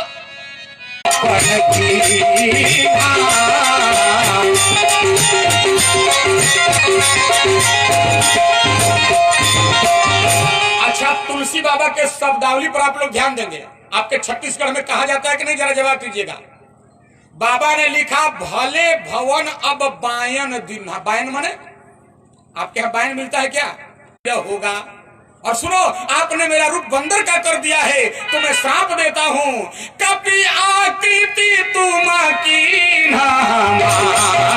अच्छा, तुलसी बाबा के शब्दावली पर आप लोग ध्यान देंगे। आपके छत्तीसगढ़ में कहा जाता है कि नहीं, जरा जवाब दीजिएगा। बाबा ने लिखा, भले भवन अब बायन दिन। बायन माने आपके यहां बायन मिलता है क्या? होगा। और सुनो, आपने मेरा रूप बंदर का कर दिया है, तो मैं श्राप देता हूं, कभी आकृति तुम की ना हमारी,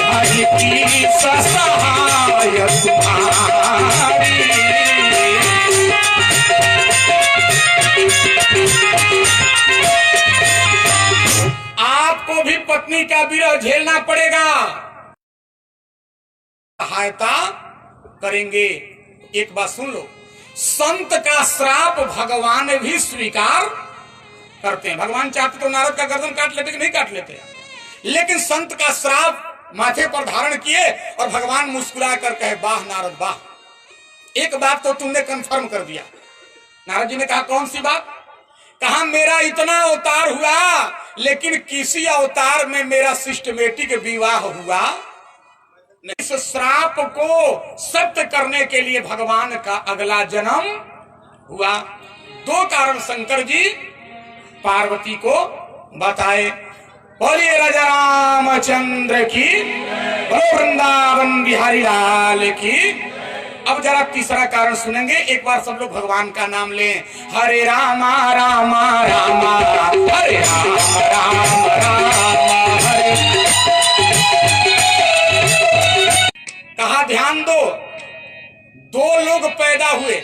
हरि की सहाय तुम्हारी। आपको भी पत्नी का विरह झेलना पड़ेगा, सहायता करेंगे। एक बात सुन लो, संत का श्राप भगवान भी स्वीकार करते हैं। भगवान चाहते तो नारद का गर्दन काट लेते कि नहीं काट लेते, लेकिन संत का श्राप माथे पर धारण किए और भगवान मुस्कुरा कर कहे, वाह नारद वाह, एक बात तो तुमने कंफर्म कर दिया। नारद जी ने कहा, कौन सी बात? कहा, मेरा इतना अवतार हुआ, लेकिन किसी अवतार में मेरा सिस्टमेटिक विवाह हुआ नहीं। इस श्राप को सत्य करने के लिए भगवान का अगला जन्म हुआ। दो कारण शंकर जी पार्वती को बताए। बोलिए राजा रामचंद्र की, बोलो वृंदावन बिहारी लाल की। अब जरा तीसरा कारण सुनेंगे। एक बार सब लोग भगवान का नाम लें, हरे रामा रामा रामा हरे राम राम राम हरे। कहा, ध्यान दो, दो लोग पैदा हुए,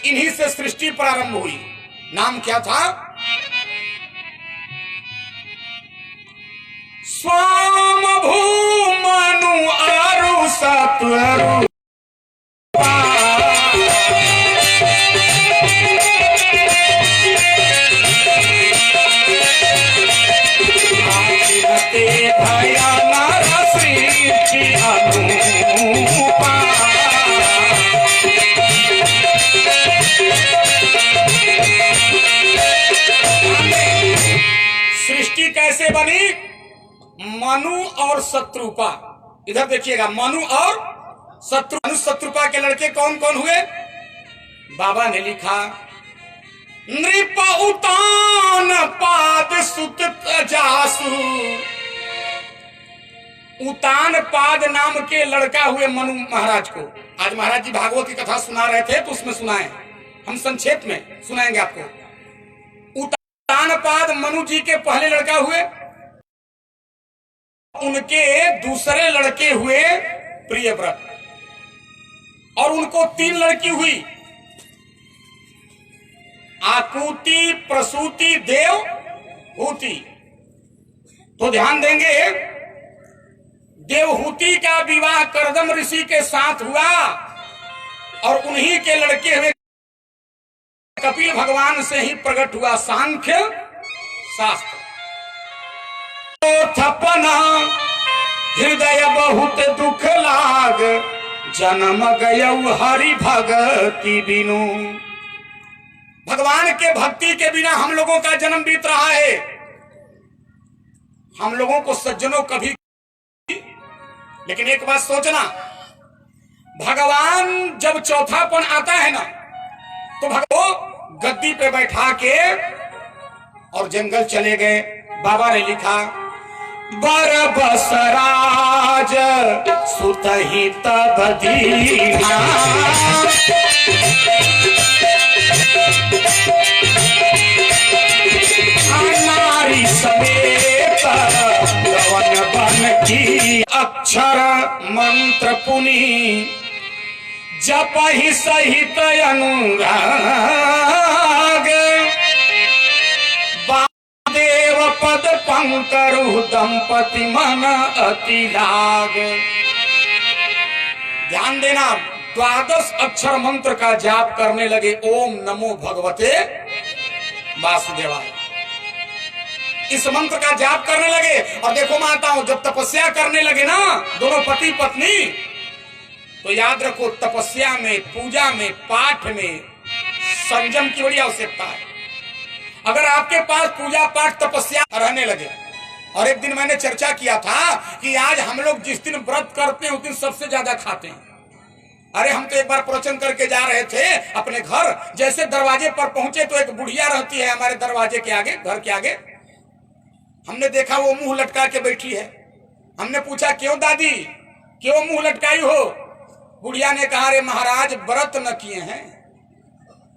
इन्हीं से सृष्टि प्रारंभ हुई। नाम क्या था? स्वाम भूमनु आरु सत्वरु भया नर सृष्टि अनुपा। सृष्टि कैसे बनी? मनु और शत्रुपा। इधर देखिएगा, मनु और शत्रुपा के लड़के कौन कौन हुए? बाबा ने लिखा नृप उतान पाद सुत जासु। उतान पाद नाम के लड़का हुए मनु महाराज को। आज महाराज जी भागवत की कथा सुना रहे थे तो उसमें सुनाए, हम संक्षेप में सुनाएंगे आपको। उतान पाद मनु जी के पहले लड़का हुए, उनके दूसरे लड़के हुए प्रियव्रत, और उनको 3 लड़की हुई, आकुति, प्रसूति, देवहूति। तो ध्यान देंगे, देवहूति का विवाह करदम ऋषि के साथ हुआ और उन्हीं के लड़के हुए कपिल भगवान से ही प्रकट हुआ सांख्य शास्त्र। थपना हृदय बहुत दुख लाग, जन्म गयौ हरि भगति बिनु। भगवान के भक्ति के बिना हम लोगों का जन्म बीत रहा है। हम लोगों को सज्जनों कभी, लेकिन एक बात सोचना, भगवान जब चौथापन आता है ना, तो भगवान गद्दी पे बैठा के और जंगल चले गए। बाबा ने लिखा बर बसराज सुतहि तब दीना, नारी समेत गवन बन की। अक्षर मंत्र पुनि जपहि सहित अनुराग, देव पद पंकरु दंपति मन अति लाग। ध्यान देना, 12 अक्षर मंत्र का जाप करने लगे। ओम नमो भगवते वासुदेवाय, इस मंत्र का जाप करने लगे। और देखो माताओं, जब तपस्या करने लगे ना दोनों पति पत्नी, तो याद रखो, तपस्या में, पूजा में, पाठ में संयम की बड़ी आवश्यकता है। अगर आपके पास पूजा पाठ तपस्या रहने लगे, और एक दिन मैंने चर्चा किया था कि आज हम लोग जिस दिन व्रत करते हैं उस दिन सबसे ज्यादा खाते हैं। अरे हम तो एक बार प्रवचन करके जा रहे थे अपने घर, जैसे दरवाजे पर पहुंचे तो एक बुढ़िया रहती है हमारे दरवाजे के आगे, घर के आगे। हमने देखा वो मुंह लटका के बैठी है। हमने पूछा क्यों दादी, क्यों मुंह लटकाई हो? बुढ़िया ने कहा रे महाराज व्रत न किए हैं।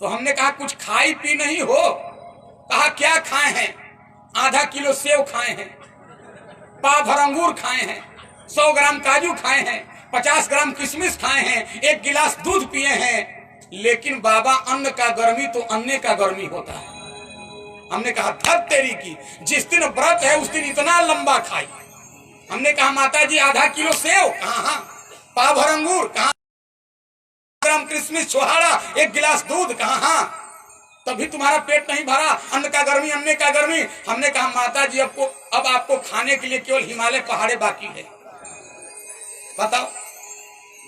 तो हमने कहा कुछ खाई पी नहीं हो? कहा क्या खाए हैं? आधा किलो सेव खाए हैं, पाव भर अंगूर खाए हैं, 100 ग्राम काजू खाए हैं, 50 ग्राम किशमिश खाए हैं, 1 गिलास दूध पिए हैं। लेकिन बाबा अन्न का गर्मी तो अन्य का गर्मी होता है। हमने कहा धत तेरी की, जिस दिन व्रत है उस दिन इतना लंबा खाई। हमने कहा माता जी आधा किलो सेव कहाँ, पाव भर अंगूर कहाँ, ग्राम किशमिश छोहाड़ा, 1 गिलास दूध कहाँ, तभी तुम्हारा पेट नहीं भरा। अन्न का गर्मी, अन्य का गर्मी। हमने कहा माता जी अब आपको खाने के लिए केवल हिमालय पहाड़े बाकी है। बताओ,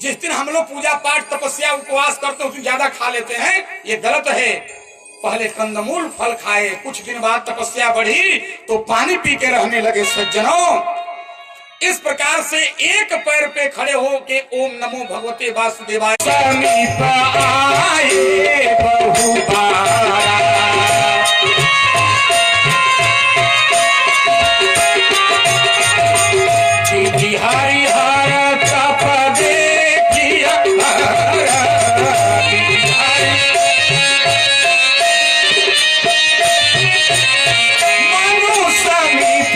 जिस दिन हम लोग पूजा पाठ तपस्या उपवास करते हैं उस दिन ज्यादा खा लेते हैं, ये गलत है। पहले कंदमूल फल खाए, कुछ दिन बाद तपस्या बढ़ी तो पानी पी के रहने लगे। सज्जनों, इस प्रकार से एक पैर पे खड़े हो के ओम नमो भगवते वासुदेवाय समीप आए बहुबारा। हरि हर तप देखिया, मनु समीप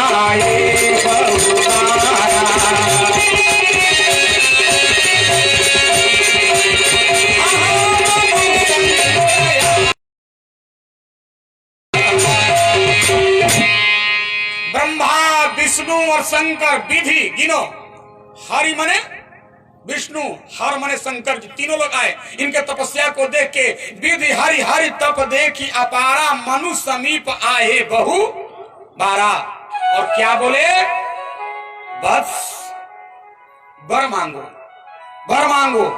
आए बहुबारा। मनु विष्णु और शंकर विधि गिनो, हरि मने विष्णु, हर मने शंकर जी, तीनों लोग आए। इनके तपस्या को देख के विधि हरि हरि तप देखी अपारा, मनु समीप आए बहु बारा। और क्या बोले? बस वर मांगो, वर मांगो,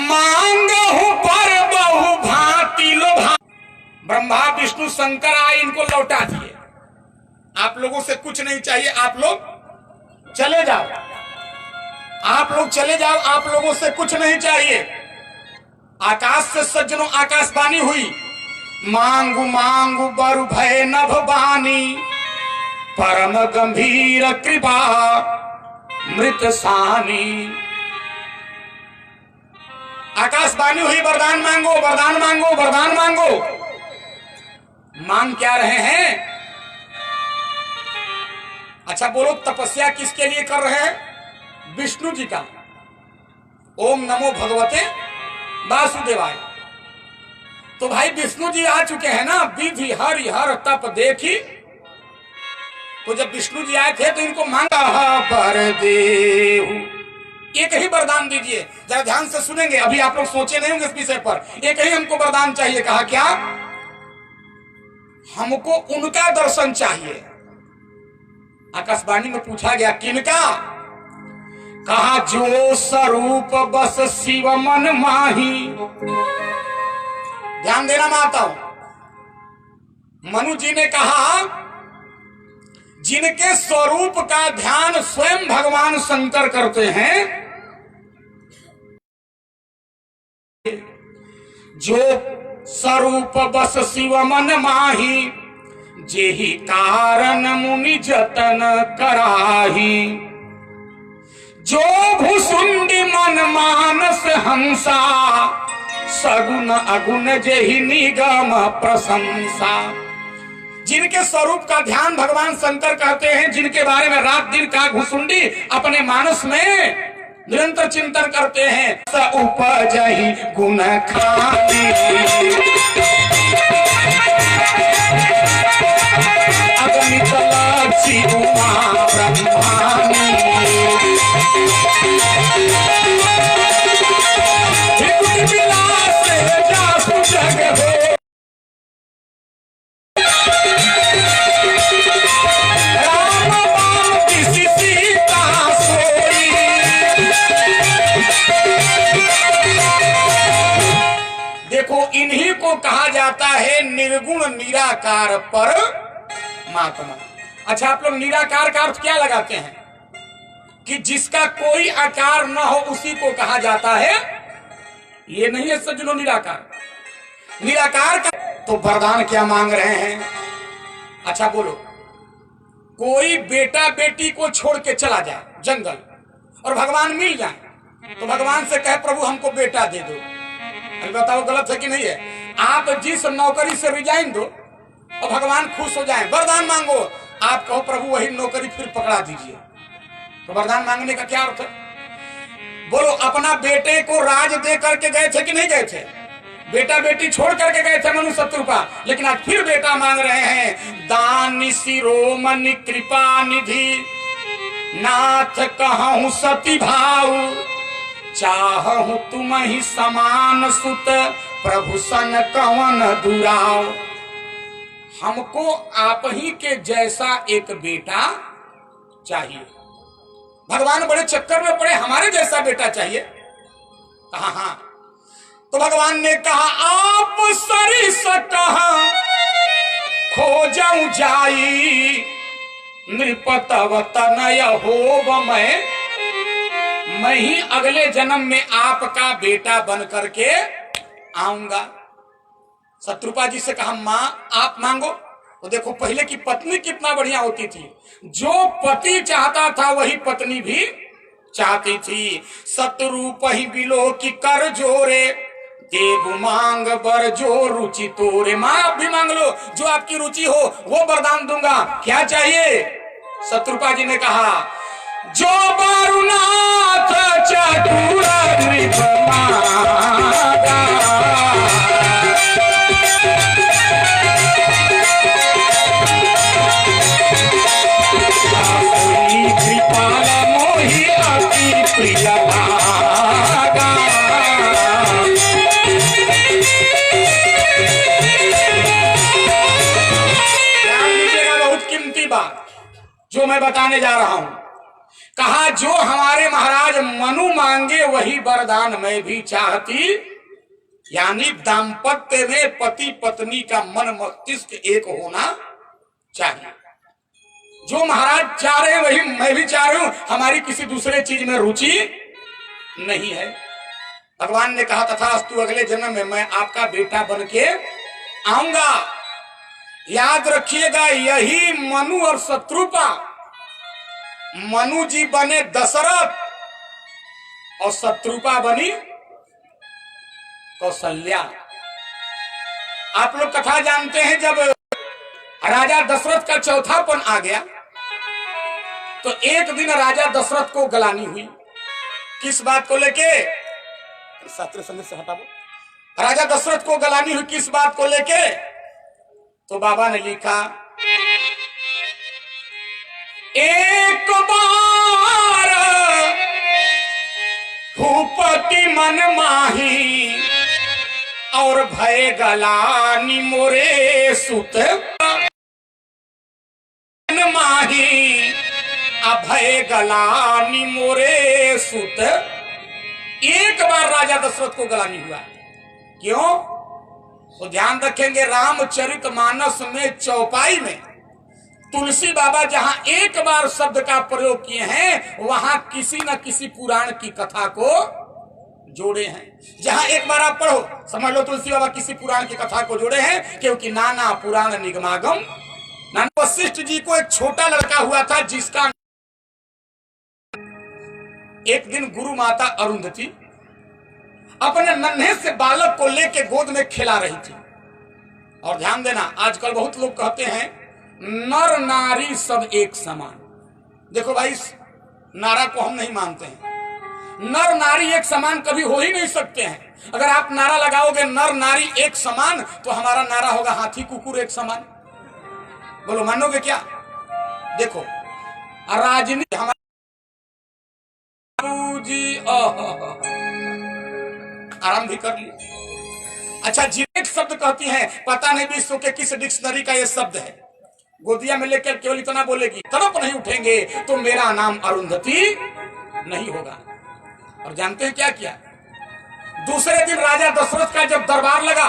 मांगो पर बहु भांति लोभा। ब्रह्मा विष्णु शंकर आए, इनको लौटा दिए। आप लोगों से कुछ नहीं चाहिए, आप लोग चले जाओ, आप लोग चले जाओ, आप लोगों से कुछ नहीं चाहिए। आकाश से सज्जनों आकाशवाणी हुई, मांगू मांगू बर भय नभ बानी, परम गंभीर कृपा मृत सानी। आकाशवाणी हुई, वरदान मांगो, वरदान मांगो, वरदान मांगो। मांग क्या रहे हैं? अच्छा बोलो, तपस्या किसके लिए कर रहे हैं? विष्णु जी का। ओम नमो भगवते वासुदेवाय। तो भाई विष्णु जी आ चुके हैं ना, विधि हरि हर तप देखी। तो जब विष्णु जी आए थे तो इनको मांगा पर देहु, एक ही वरदान दीजिए। जरा ध्यान से सुनेंगे, अभी आप लोग सोचे नहीं होंगे इस विषय पर। एक ही हमको वरदान चाहिए। कहा क्या? हमको उनका दर्शन चाहिए। आकाशवाणी में पूछा गया किनका? कहा जो स्वरूप बस शिव मन माही। ध्यान देना माताओं, मनु जी ने कहा जिनके स्वरूप का ध्यान स्वयं भगवान शंकर करते हैं, जो स्वरूप बस शिव मन माही, जेहि कारण मुनि जतन कराही। जो भुसुंडी मन मानस हंसा, सगुन अगुण जेहि निगम प्रशंसा। जिनके स्वरूप का ध्यान भगवान शंकर कहते हैं, जिनके बारे में रात दिन का घुसुंडी अपने मानस में निरंतर चिंतन करते हैं। स उपजहि गुण खानी, अगणित लक्षी उमा ब्रह्मानी। त्रिकुट विलास जासु जग हो, राम बाम किसी सीता सोई। देखो इन्हीं को कहा जाता है निर्गुण निराकार परमात्मा। अच्छा आप लोग निराकार का अर्थ क्या लगाते हैं? कि जिसका कोई आकार न हो उसी को कहा जाता है। ये नहीं है सज्जनों निराकार। निराकार का तो वरदान क्या मांग रहे हैं? अच्छा बोलो, कोई बेटा बेटी को छोड़ के चला जाए जंगल और भगवान मिल जाए, तो भगवान से कहे प्रभु हमको बेटा दे दो। अभी बताओ गलत है कि नहीं है? आप जिस नौकरी से रिजाइन दो और भगवान खुश हो जाए, वरदान मांगो, आप कहो प्रभु वही नौकरी फिर पकड़ा दीजिए, तो वरदान मांगने का क्या अर्थ है? बोलो, अपना बेटे को राज दे करके गए थे कि नहीं गए थे? बेटा बेटी छोड़ करके गए थे मनु शत्रुपा, लेकिन आज फिर बेटा मांग रहे हैं। दान शिरोमणि कृपा निधि, नाथ कहूं सती भाव, चाहूं तुम ही समान सुत, प्रभु सन कवन दुराव। हमको आप ही के जैसा एक बेटा चाहिए। भगवान बड़े चक्कर में पड़े, हमारे जैसा बेटा चाहिए। कहा हाँ, तो भगवान ने कहा आप सरिस कहा खोजऊं जाई, नृपतव तनय होव मैं ही अगले जन्म में आपका बेटा बन करके आऊंगा। शत्रुपा जी से कहा मां आप मांगो। तो देखो पहले की पत्नी कितना बढ़िया होती थी, जो पति चाहता था वही पत्नी भी चाहती थी। शत्रुप ही बिलो की कर जोरे, देव मांग बर जो रुचि तोरे। मां आप भी मांग लो, जो आपकी रुचि हो वो वरदान दूंगा। क्या चाहिए? शत्रुपा जी ने कहा जो बारुनाथ चतुर नृप मांगा, मैं बताने जा रहा हूं। कहा जो हमारे महाराज मनु मांगे वही वरदान मैं भी चाहती, यानी दाम्पत्य में पति पत्नी का मन मस्तिष्क एक होना चाहिए। जो महाराज चाह रहे हैं वही मैं भी चाह रही हूं, हमारी किसी दूसरे चीज में रुचि नहीं है। भगवान ने कहा तथास्तु, अगले जन्म में मैं आपका बेटा बन के आऊंगा। याद रखिएगा, यही मनु और शत्रुपा, मनु जी बने दशरथ और शत्रुपा बनी कौशल्या। आप लोग कथा जानते हैं, जब राजा दशरथ का चौथापन आ गया तो एक दिन राजा दशरथ को गलानी हुई। किस बात को लेके? शास्त्र संगीत से हटाओ। राजा दशरथ को गलानी हुई किस बात को लेके? तो बाबा ने लिखा, एक बार भूपति मन माही और भय गलानी मोरे सुत माही, अभय गलानी मोरे सुत। एक बार राजा दशरथ को गलानी हुआ। क्यों? तो ध्यान रखेंगे, रामचरितमानस में चौपाई में तुलसी बाबा जहां एक बार शब्द का प्रयोग किए हैं, वहां किसी न किसी पुराण की कथा को जोड़े हैं। जहां एक बार आप पढ़ो, समझ लो तुलसी बाबा किसी पुराण की कथा को जोड़े हैं, क्योंकि नाना पुराण निगमागम। नाना वशिष्ठ जी को एक छोटा लड़का हुआ था जिसका एक दिन गुरु माता अरुंधति अपने नन्हे से बालक को लेकर गोद में खिला रही थी। और ध्यान देना, आजकल बहुत लोग कहते हैं नर नारी सब एक समान। देखो भाई, इस नारा को हम नहीं मानते हैं। नर नारी एक समान कभी हो ही नहीं सकते हैं। अगर आप नारा लगाओगे नर नारी एक समान, तो हमारा नारा होगा हाथी कुकुर एक समान। बोलो मानोगे क्या? देखो, राजनीति हमारे जी आराम भी कर लिया। अच्छा, जीवित शब्द कहती हैं, पता नहीं विश्व के किस डिक्शनरी का ये शब्द है। गोदिया में लेकर केवल इतना बोलेगी, तड़प नहीं उठेंगे तो मेरा नाम अरुंधति नहीं होगा। और जानते हैं क्या किया? दूसरे दिन राजा दशरथ का जब दरबार लगा,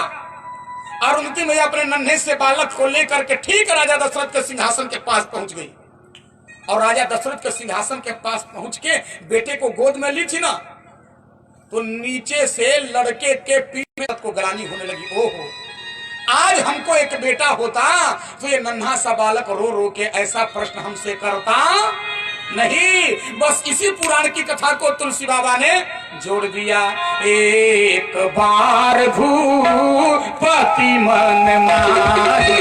अरुंधति मैया अपने नन्हे से बालक को लेकर के ठीक राजा दशरथ के सिंहासन के पास पहुंच गई। और राजा दशरथ के सिंहासन के पास पहुंच के बेटे को गोद में ली थी ना, तो नीचे से लड़के के पीठ में को गलानी होने लगी। ओहो, आज हमको एक बेटा होता तो ये नन्हा सा बालक रो रो के ऐसा प्रश्न हमसे करता नहीं। बस इसी पुराण की कथा को तुलसी बाबा ने जोड़ दिया। एक बार भूपति मन माही,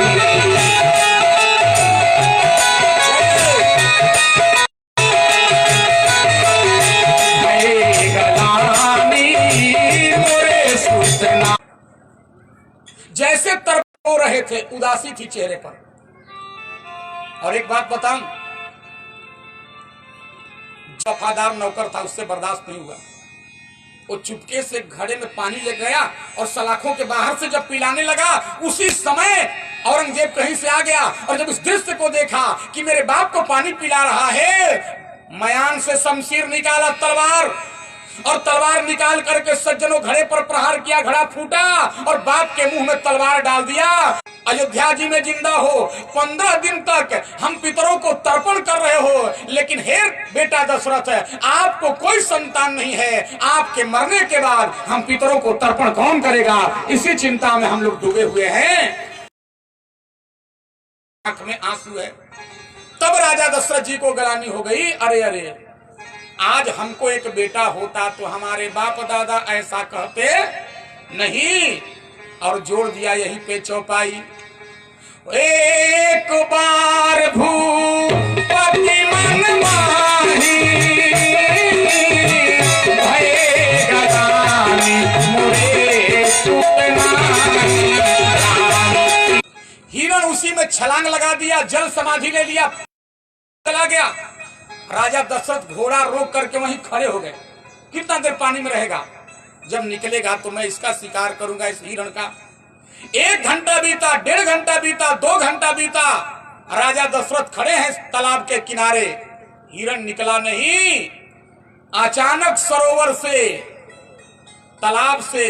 जैसे तड़प हो रहे थे, उदासी थी चेहरे पर। और एक बात बताऊं, वफादार नौकर था, उससे बर्दाश्त नहीं हुआ। वो चुपके से घड़े में पानी ले गया और सलाखों के बाहर से जब पिलाने लगा, उसी समय औरंगजेब कहीं से आ गया। और जब उस दृश्य को देखा कि मेरे बाप को पानी पिला रहा है, मयान से शमशीर निकाला, तलवार, और तलवार निकाल करके सज्जनों घड़े पर प्रहार किया, घड़ा फूटा और बाप के मुंह में तलवार डाल दिया। अयोध्या जी में जिंदा हो, 15 दिन तक हम पितरों को तर्पण कर रहे हो, लेकिन हे बेटा दशरथ, आपको कोई संतान नहीं है। आपके मरने के बाद हम पितरों को तर्पण कौन करेगा? इसी चिंता में हम लोग डूबे हुए हैं। आंख में आंसू है। तब राजा दशरथ जी को गलानी हो गई, अरे अरे, आज हमको एक बेटा होता तो हमारे बाप दादा ऐसा कहते नहीं। और जोड़ दिया यहीं पे चौपाई, एक बार भूपति मन माही, भय गलानी मोरे सुत माही। हिरण उसी में छलांग लगा दिया, जल समाधि ले लिया, चला गया। राजा दशरथ घोड़ा रोक करके वहीं खड़े हो गए। कितना देर पानी में रहेगा? जब निकलेगा तो मैं इसका शिकार करूंगा, इस हिरण का। 1 घंटा बीता, 1.5 घंटा बीता, 2 घंटा बीता, राजा दशरथ खड़े हैं तालाब के किनारे, हिरण निकला नहीं। अचानक सरोवर से, तालाब से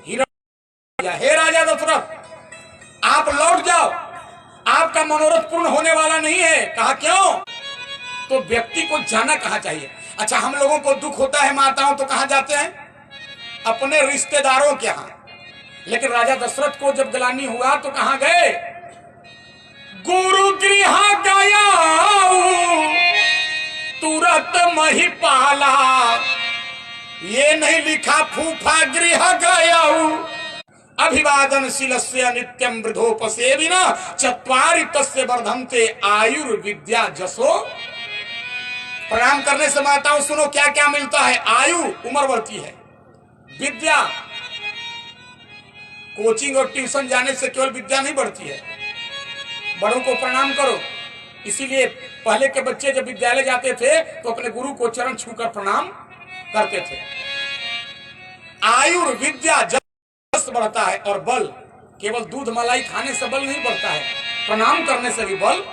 हिरण, हे राजा दशरथ आप लौट जाओ, आपका मनोरथ पूर्ण होने वाला नहीं है। कहा क्यों? तो व्यक्ति को जाना कहाँ चाहिए? अच्छा, हम लोगों को दुख होता है माताओं तो कहाँ जाते हैं? अपने रिश्तेदारों के यहाँ। लेकिन राजा दशरथ को जब ग्लानि हुआ तो कहाँ गए? गुरु गृह गया तुरंत महिपाला, ये नहीं लिखा फूफा गृह गया। अभिवादन शीलस्य नित्यम वृद्धोपसेविना चत्वारि तस्य वर्धन्ते आयुर्विद्या जसो। प्रणाम करने से माताओं सुनो क्या क्या मिलता है। आयु, उम्र बढ़ती है। विद्या, कोचिंग और ट्यूशन जाने से केवल विद्या नहीं बढ़ती है। बड़ों को प्रणाम करो। इसीलिए पहले के बच्चे जब विद्यालय जाते थे तो अपने गुरु को चरण छूकर प्रणाम करते थे। आयुर्विद्या जस बढ़ता है, और बल केवल दूध मलाई खाने से बल नहीं बढ़ता है, प्रणाम करने से भी बल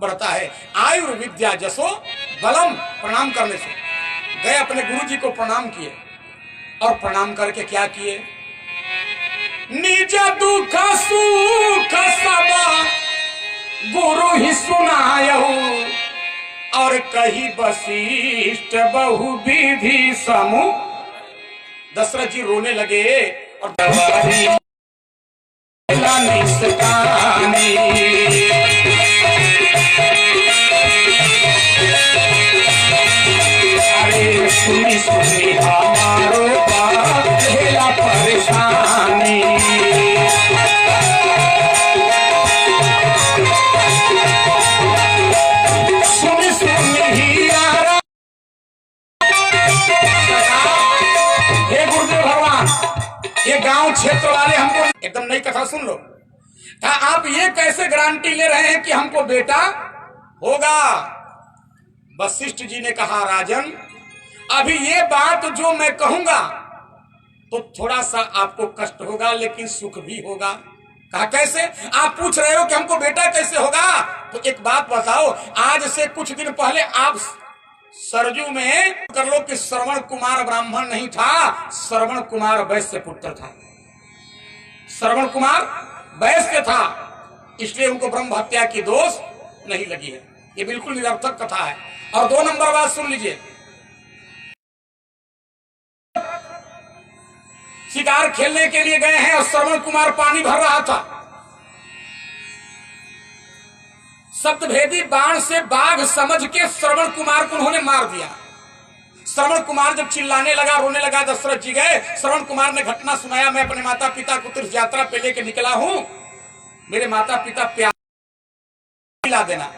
बढ़ता है। आयुर्विद्या जसो बलम, प्रणाम करने से। गए अपने गुरु जी को प्रणाम किए, और प्रणाम करके क्या किए? निज दुख सुख सब गुरु ही सुनायहु, और कही वशिष्ठ बहु विधि समूह। दशरथ जी रोने लगे और अरे सुनी सुनी हमारो पहला परेशानी, सुनी सुनी ही यारा। हे गुरुदेव भगवान, ये गांव क्षेत्र वाले हमको एकदम नई कथा सुन लो। आप ये कैसे गारंटी ले रहे हैं कि हमको बेटा होगा? वशिष्ठ जी ने कहा, राजन अभी ये बात जो मैं कहूंगा तो थोड़ा सा आपको कष्ट होगा, लेकिन सुख भी होगा। कहा कैसे? आप पूछ रहे हो कि हमको बेटा कैसे होगा, तो एक बात बताओ। आज से कुछ दिन पहले आप सरजू में कर लो कि श्रवण कुमार ब्राह्मण नहीं था, श्रवण कुमार वैश्य पुत्र था। श्रवण कुमार वैश्य था, इसलिए उनको ब्रह्म हत्या की दोष नहीं लगी है। ये बिल्कुल निरर्थक कथा है। और 2 नंबर बात सुन लीजिए। शिकार खेलने के लिए गए हैं और श्रवण कुमार पानी भर रहा था। शब्दभेदी बाण से बाघ समझ के श्रवण कुमार को उन्होंने मार दिया। श्रवण कुमार जब चिल्लाने लगा, रोने लगा, दशरथ जी गए। श्रवण कुमार ने घटना सुनाया, मैं अपने माता पिता को तीर्थ यात्रा पे लेके निकला हूं, मेरे माता पिता प्यार पिला देना।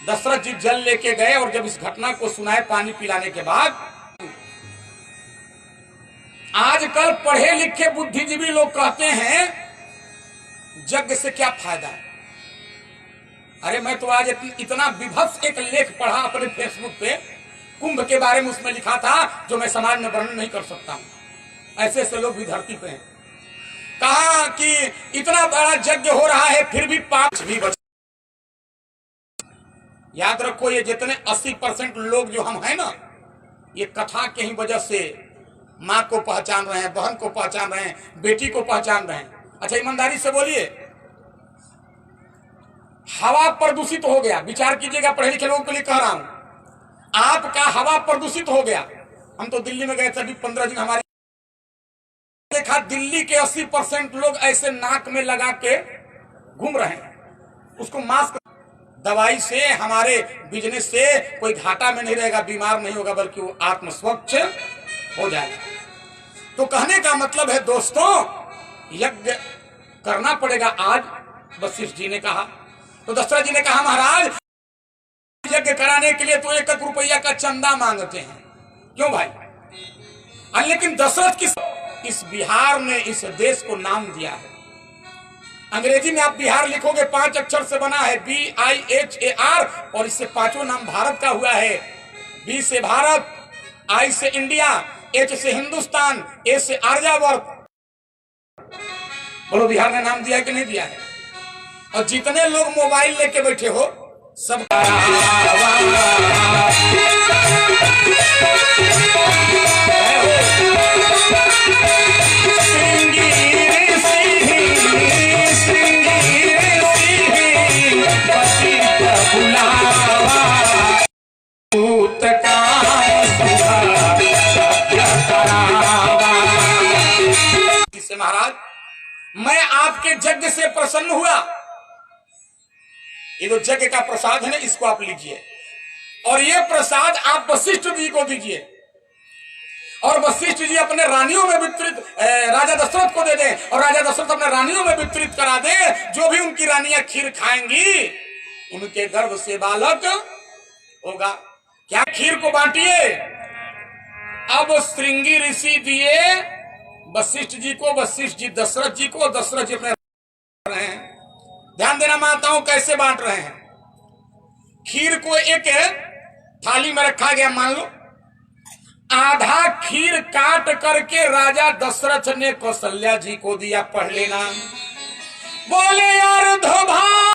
दशरथ जी जल लेके गए, और जब इस घटना को सुनाए पानी पिलाने के बाद, आजकल पढ़े लिखे बुद्धिजीवी लोग कहते हैं यज्ञ से क्या फायदा है। अरे मैं तो आज इतना विभत्स एक लेख पढ़ा अपने फेसबुक पे, कुंभ के बारे में उसमें लिखा था, जो मैं समाज में वर्णन नहीं कर सकता हूं। ऐसे ऐसे लोग भी धरती पे हैं। कहा कि इतना बड़ा यज्ञ हो रहा है फिर भी पाप भी बच। याद रखो, ये जितने 80% लोग जो हम हैं ना, ये कथा के ही वजह से माँ को पहचान रहे हैं, बहन को पहचान रहे हैं, बेटी को पहचान रहे हैं। अच्छा ईमानदारी से बोलिए, हवा प्रदूषित हो गया। विचार कीजिएगा, पढ़े लिखे लोगों के लिए कह रहा हूं, आपका हवा प्रदूषित हो गया। हम तो दिल्ली में गए थे अभी 15 दिन, हमारी देखा दिल्ली के 80% लोग ऐसे नाक में लगा के घूम रहे हैं। उसको मास्क, दवाई से हमारे बिजनेस से कोई घाटा में नहीं रहेगा, बीमार नहीं होगा, बल्कि वो आत्म स्वच्छ हो जाएगा। तो कहने का मतलब है दोस्तों, यज्ञ करना पड़ेगा आज, वशिष्ठ जी ने कहा। तो दशरथ जी ने कहा, महाराज यज्ञ कराने के लिए तो 1 रुपया का चंदा मांगते हैं। क्यों भाई? लेकिन दशरथ इस बिहार ने इस देश को नाम दिया है। अंग्रेजी में आप बिहार लिखोगे 5 अक्षर से बना है, BIHAR, और इससे 5वां नाम भारत का हुआ है। B से भारत, I से इंडिया, H से हिंदुस्तान, A से आर्यावर्त। बोलो बिहार ने नाम दिया है कि नहीं दिया है? और जितने लोग मोबाइल लेके बैठे हो सब महाराज, मैं आपके यज्ञ से प्रसन्न हुआ। ये जो यज्ञ का प्रसाद है ना, इसको आप लीजिए और ये प्रसाद आप वशिष्ठ जी को दीजिए और वशिष्ठ जी अपने रानियों में वितरित राजा दशरथ को दे दें और राजा दशरथ अपने रानियों में वितरित करा दें। जो भी उनकी रानियां खीर खाएंगी उनके गर्भ से बालक होगा। क्या खीर को बांटिए। अब श्रृंगी ऋषि दिए वशिष्ठ जी को, वशिष्ठ जी दशरथ जी को, दशरथ जी अपने रहे हैं। ध्यान देना माताओं, कैसे बांट रहे हैं। खीर को एक थाली में रखा गया। मान लो आधा खीर काट करके राजा दशरथ ने कौशल्या जी को दिया। पढ़ लेना। बोले यार धोभा